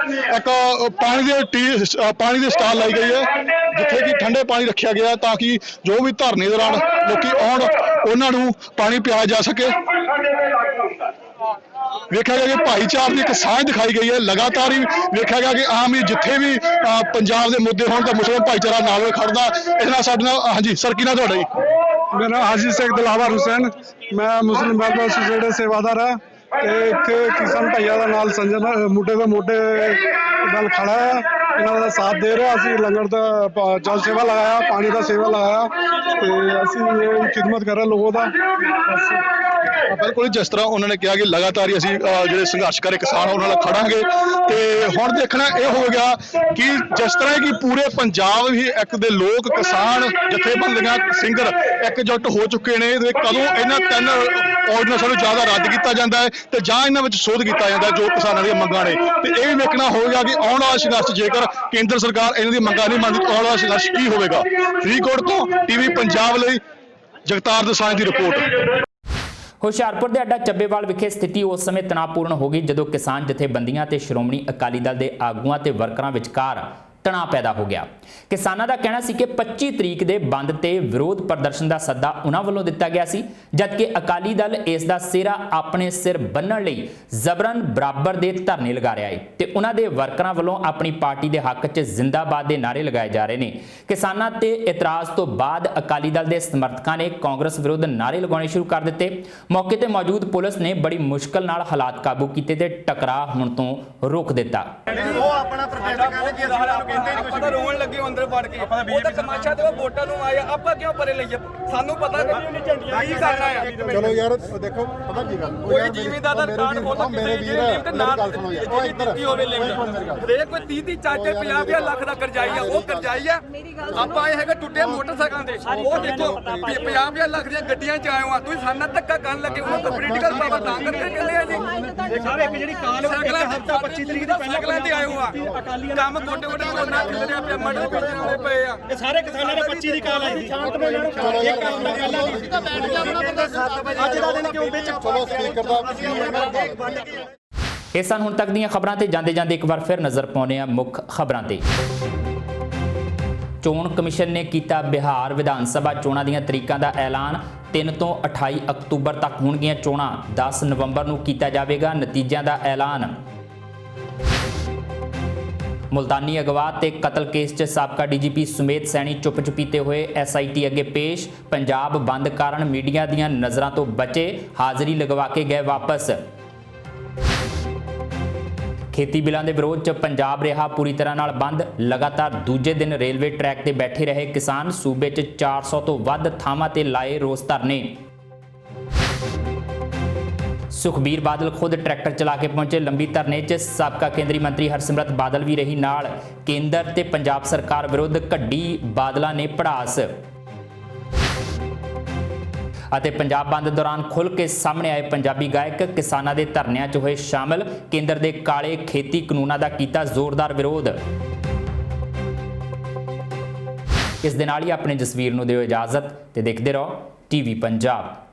ਇੱਕ ਪਾਣੀ ਦੀ ਸਟਾਲ ਲਾਈ ਗਈ ਹੈ ਜਿੱਥੇ ਕਿ ਠੰਡੇ ਪਾਣੀ ਰੱਖਿਆ ਗਿਆ ਤਾਂ ਕਿ ਜੋ ਵੀ ਧਰਨੇ ਦੌਰਾਨ ਲੋਕੀ ਆਉਣ ਉਹਨਾਂ ਨੂੰ ਪਾਣੀ ਪਿਆਇਆ ਜਾ ਸਕੇ। ਵੇਖਿਆ ਗਿਆ ਕਿ ਭਾਈਚਾਰੇ ਦੀ ਇੱਕ ਸਾਂਝ ਦਿਖਾਈ ਗਈ ਹੈ। ਲਗਾਤਾਰ ਹੀ ਵੇਖਿਆ ਗਿਆ ਕਿ ਆਮ ਹੀ ਜਿੱਥੇ ਵੀ ਪੰਜਾਬ ਦੇ ਮੁੱਦੇ ਹੋਣ ਤਾਂ ਮੁਸਲਿਮ ਭਾਈਚਾਰਾ ਨਾਲ ਖੜਦਾ। ਇਸ ਨਾਲ ਸਾਡੇ ਨਾਲ ਹਾਂਜੀ ਸਰ, ਕੀ ਨਾਮ ਤੁਹਾਡਾ ਜੀ? ਮੇਰਾ ਨਾਮ ਹਾਜੀ ਸ਼ੇਖ ਦਿਲਾਵਰ ਹੁਸੈਨ, ਮੈਂ ਮੁਸਲਿਮ ਵੈਲਫੇਅਰ ਸੁਸਾਇਟੀ ਦਾ ਸੇਵਾਦਾਰ ਹਾਂ ਤੇ ਇੱਥੇ ਕਿਸਾਨ ਭਾਈਆਂ ਦਾ ਨਾਲ ਸੰਜਨ ਮੋਢੇ ਦੇ ਮੋਢੇ ਨਾਲ ਖੜਾ ਹੈ, ਇਹਨਾਂ ਦਾ ਸਾਥ ਦੇ ਰਿਹਾ। ਅਸੀਂ ਲੰਗਰ ਦਾ ਜਲ ਸੇਵਾ ਲਗਾਇਆ, ਪਾਣੀ ਦਾ ਸੇਵਾ ਲਗਾਇਆ ਤੇ ਅਸੀਂ ਇਹ ਖਿਦਮਤ ਕਰ ਰਹੇ ਲੋਕਾਂ ਦਾ। ਬਿਲਕੁਲ ਜਿਸ ਤਰ੍ਹਾਂ ਉਹਨਾਂ ਨੇ ਕਿਹਾ ਕਿ ਲਗਾਤਾਰ ਹੀ ਅਸੀਂ ਜਿਹੜੇ ਸੰਘਰਸ਼ ਕਰ ਰਹੇ ਕਿਸਾਨ ਉਹਨਾਂ ਨਾਲ ਖੜਾਂਗੇ ਤੇ ਹੁਣ ਦੇਖਣਾ ਇਹ ਹੋਵੇਗਾ ਕਿ ਜਿਸ ਤਰ੍ਹਾਂ ਕਿ ਪੂਰੇ ਪੰਜਾਬ ਹੀ ਇੱਕ ਦੇ ਲੋਕ ਕਿਸਾਨ ਜਥੇਬੰਦੀਆਂ ਸਿੰਗਰ ਇਕਜੁੱਟ ਹੋ ਚੁੱਕੇ ਨੇ ਤੇ ਕਦੋਂ ਇਹਨਾਂ ਤਿੰਨ ਆਰਡੀਨੈਂਸਾਂ ਨੂੰ ਜ਼ਿਆਦਾ ਰੱਦ ਕੀਤਾ ਜਾਂਦਾ ਹੈ ਤੇ ਜਾਂ ਇਹਨਾਂ ਵਿੱਚ ਸੋਧ ਕੀਤਾ ਜਾਂਦਾ ਜੋ ਕਿਸਾਨਾਂ ਦੀਆਂ ਮੰਗਾਂ ਨੇ। ਤੇ ਇਹ ਵੀ ਵੇਖਣਾ ਹੋਵੇਗਾ ਕਿ ਆਉਣ ਵਾਲਾ ਸੰਘਰਸ਼ ਜੇਕਰ ਕੇਂਦਰ ਸਰਕਾਰ ਇਹਨਾਂ ਦੀ ਮੰਗਾਂ ਨਹੀਂ ਮੰਨਦੀ ਆਉਣ ਵਾਲਾ ਸੰਘਰਸ਼ ਕੀ ਹੋਵੇਗਾ। ਫਰੀਦਕੋਟ ਤੋਂ ਟੀਵੀ ਪੰਜਾਬ ਲਈ ਜਗਤਾਰ ਦਸਾਂਝ ਦੀ ਰਿਪੋਰਟ। ਹੁਸ਼ਿਆਰਪੁਰ ਦੇ ਅੱਡਾ ਚੱਬੇਵਾਲ ਵਿਖੇ ਸਥਿਤੀ ਉਸ ਸਮੇਂ ਤਣਾਅਪੂਰਨ ਹੋ ਗਈ ਜਦੋਂ ਕਿਸਾਨ ਜਥੇਬੰਦੀਆਂ ਤੇ ਸ਼੍ਰੋਮਣੀ ਅਕਾਲੀ ਦਲ ਦੇ ਆਗੂਆਂ ਤੇ ਵਰਕਰਾਂ ਵਿਚਕਾਰ ਤਣਾਅ ਪੈਦਾ ਹੋ ਗਿਆ। ਕਿਸਾਨਾਂ ਦਾ ਕਹਿਣਾ ਸੀ ਕਿ 25 ਤਰੀਕ ਦੇ ਬੰਦ ਤੇ ਵਿਰੋਧ ਪ੍ਰਦਰਸ਼ਨ ਦਾ ਸੱਦਾ ਉਹਨਾਂ ਵੱਲੋਂ ਦਿੱਤਾ ਗਿਆ ਸੀ, ਜਦਕਿ ਅਕਾਲੀ ਦਲ ਇਸ ਦਾ ਸਿਹਰਾ ਆਪਣੇ ਸਿਰ ਬੰਨ੍ਹਣ ਲਈ ਜ਼ਬਰਨ ਬਰਾਬਰ ਦੇ ਧਰਨੇ ਲਗਾ ਰਿਹਾ ਹੈ ਤੇ ਉਹਨਾਂ ਦੇ ਵਰਕਰਾਂ ਵੱਲੋਂ ਆਪਣੀ ਪਾਰਟੀ ਦੇ ਹੱਕ 'ਚ ਜ਼ਿੰਦਾਬਾਦ ਦੇ ਨਾਅਰੇ ਲਗਾਏ ਜਾ ਰਹੇ ਨੇ। ਕਿਸਾਨਾਂ ਤੇ ਇਤਰਾਜ਼ ਤੋਂ ਬਾਅਦ ਅਕਾਲੀ ਦਲ ਦੇ ਸਮਰਥਕਾਂ ਨੇ ਕਾਂਗਰਸ ਵਿਰੁੱਧ ਨਾਅਰੇ ਲਗਾਉਣੇ ਸ਼ੁਰੂ ਕਰ ਦਿੱਤੇ। ਮੌਕੇ ਤੇ ਮੌਜੂਦ ਪੁਲਿਸ ਨੇ ਬੜੀ ਮੁਸ਼ਕਲ ਨਾਲ ਹਾਲਾਤ ਕਾਬੂ ਕੀਤੇ ਤੇ ਟਕਰਾਅ ਹੋਣ ਤੋਂ ਰੋਕ ਦਿੱਤਾ। ਉਹ ਆਪਣਾ ਪ੍ਰੋਟੈਸਟ ਕਰਨ ਕਿ ਆਪਾਂ ਰੋਣ ਲੱਗੇ ਅੰਦਰ ਵੜ ਕੇ ਉਹ ਤਾਂ ਤਮਾਸ਼ਾ ਤੇ ਵੋਟਾਂ ਨੂੰ ਆਇਆ, ਆਪਾਂ ਕਿਉਂ ਪਰੇ ਲਈਏ? ਸਾਨੂੰ ਪਤਾ ਕੀ ਕਰਨਾ ਆ। ਚਲੋ ਯਾਰ ਦੇਖੋ ਪਤਾ ਕੀ ਗੱਲ, ਕੋਈ ਜ਼ਿਮੀਂਦਾਰ ਦਾ ਰਿਕਾਰਡ ਫੋਟੋ ਕਿਸੇ ਦੀ ਲਿਮਟ ਨਾ ਜਿਹੜੀ ਦਿੱਤੀ ਹੋਵੇ ਲਿਮਟ ਦੇ ਕੋਈ 30 ਚਾਚੇ 50 ਲੱਖ ਦਾ ਕਰਜ਼ਾਈ ਆ, ਉਹ ਕਰਜ਼ਾਈ ਆ। ਆਪਾਂ ਇਹ ਹੈਗਾ ਟੁੱਟੇ ਮੋਟਰਸਾਈਕਲਾਂ ਦੇ, ਉਹ ਦੇਖੋ 50 ਲੱਖ ਦੀਆਂ ਗੱਡੀਆਂ ਚ ਆਏ ਆ। ਤੁਸੀਂ ਸਾਡਾ ਧੱਕਾ ਕਰਨ ਲੱਗੇ ਉਹ ਤਾਂ ਪੋਲੀਟੀਕਲ ਪਾਵਰ ਤਾਂ ਕਰਕੇ ਕਹਿੰਦੇ ਆ ਜੀ। ਸਾਰੇ ਇੱਕ ਜਿਹੜੀ ਕਾਲ ਸਾਈਕਲਾਂ 25 ਤਰੀਕ ਦੀ ਸਾਈਕਲਾਂ ਤੇ ਆਏ ਆ, ਕੰਮ ਗੋਡੇ ਗੋਡੇ ਕੋਨਾ ਖਿਲ ਰਿਹਾ ਪਿਆ, ਮਟਰ ਵੇਚਣ ਵਾਲੇ ਪਏ ਆ। ਇਹ ਸਾਰੇ ਕਿਸਾਨਾਂ ਦੇ 25 ਦੀ ਕਾਲ ਆਈ ਸੀ। ਇਹ ਕੰਮ ਦਾ ਗੱਲ ਆ ਅੱਜ ਦਾ ਦਿਨ ਕਿਉਂ ਵਿੱਚ ਚਲੋ ਸਪੀਕਰ ਦਾ ਇਹ ਸਨ ਹੁਣ ਤੱਕ ਦੀਆਂ ਖਬਰਾਂ ਤੇ ਜਾਂਦੇ ਜਾਂਦੇ ਇੱਕ ਵਾਰ ਫਿਰ ਨਜ਼ਰ ਪਾਉਂਦੇ ਹਾਂ ਮੁੱਖ ਖਬਰਾਂ ਤੇ। ਚੋਣ ਕਮਿਸ਼ਨ ਨੇ ਕੀਤਾ ਬਿਹਾਰ ਵਿਧਾਨ ਸਭਾ ਚੋਣਾਂ ਦੀਆਂ ਤਰੀਕਾਂ ਦਾ ਐਲਾਨ। 3 ਤੋਂ 28 ਅਕਤੂਬਰ ਤੱਕ ਹੋਣਗੀਆਂ ਚੋਣਾਂ। 10 ਨਵੰਬਰ ਨੂੰ ਕੀਤਾ ਜਾਵੇਗਾ ਨਤੀਜਿਆਂ ਦਾ ਐਲਾਨ। ਮੁਲਤਾਨੀ ਅਗਵਾ ਤੇ ਕਤਲ ਕੇਸ 'ਚ ਸਾਬਕਾ ਡੀਜੀਪੀ ਸੁਮੇਧ ਸੈਣੀ ਚੁੱਪ-ਚੁਪੀਤੇ ਹੋਏ ਐਸਆਈਟੀ ਅੱਗੇ ਪੇਸ਼। ਪੰਜਾਬ ਬੰਦ ਕਾਰਨ ਮੀਡੀਆ ਦੀਆਂ ਨਜ਼ਰਾਂ ਤੋਂ ਬਚੇ, ਹਾਜ਼ਰੀ ਲਗਵਾ ਕੇ ਗਏ ਵਾਪਸ। ਖੇਤੀ ਬਿੱਲਾਂ ਦੇ ਵਿਰੋਧ 'ਚ ਪੰਜਾਬ ਰਿਹਾ ਪੂਰੀ ਤਰ੍ਹਾਂ ਨਾਲ ਬੰਦ। ਲਗਾਤਾਰ ਦੂਜੇ ਦਿਨ ਰੇਲਵੇ ਟਰੈਕ ਤੇ ਬੈਠੇ ਰਹੇ ਕਿਸਾਨ। ਸੂਬੇ 'ਚ 400 ਤੋਂ ਵੱਧ ਥਾਵਾਂ ਤੇ ਲਾਏ ਰੋਸ ਧਰਨੇ। ਸੁਖਬੀਰ ਬਾਦਲ ਖੁਦ ਟਰੈਕਟਰ ਚਲਾ ਕੇ ਪਹੁੰਚੇ ਲੰਬੀ ਧਰਨੇ 'ਚ। ਸਾਬਕਾ ਕੇਂਦਰੀ ਮੰਤਰੀ ਹਰਸਿਮਰਤ ਬਾਦਲ ਵੀ ਰਹੀ ਨਾਲ। ਕੇਂਦਰ ਤੇ ਪੰਜਾਬ ਸਰਕਾਰ ਵਿਰੁੱਧ ਕੱਢੀ ਬਾਦਲਾਂ ਨੇ ਭੜਾਸ। ਅਤੇ ਪੰਜਾਬ ਬੰਦ ਦੌਰਾਨ ਖੁੱਲ੍ਹ ਕੇ ਸਾਹਮਣੇ ਆਏ ਪੰਜਾਬੀ ਗਾਇਕ। ਕਿਸਾਨਾਂ ਦੇ ਧਰਨਿਆਂ 'ਚ ਹੋਏ ਸ਼ਾਮਲ। ਕੇਂਦਰ ਦੇ ਕਾਲੇ ਖੇਤੀ ਕਾਨੂੰਨਾਂ ਦਾ ਕੀਤਾ ਜ਼ੋਰਦਾਰ ਵਿਰੋਧ। ਇਸ ਦੇ ਨਾਲ ਹੀ ਆਪਣੇ ਜਸਵੀਰ ਨੂੰ ਦਿਓ ਇਜਾਜ਼ਤ ਤੇ ਦੇਖਦੇ ਰਹੋ ਟੀਵੀ ਪੰਜਾਬ।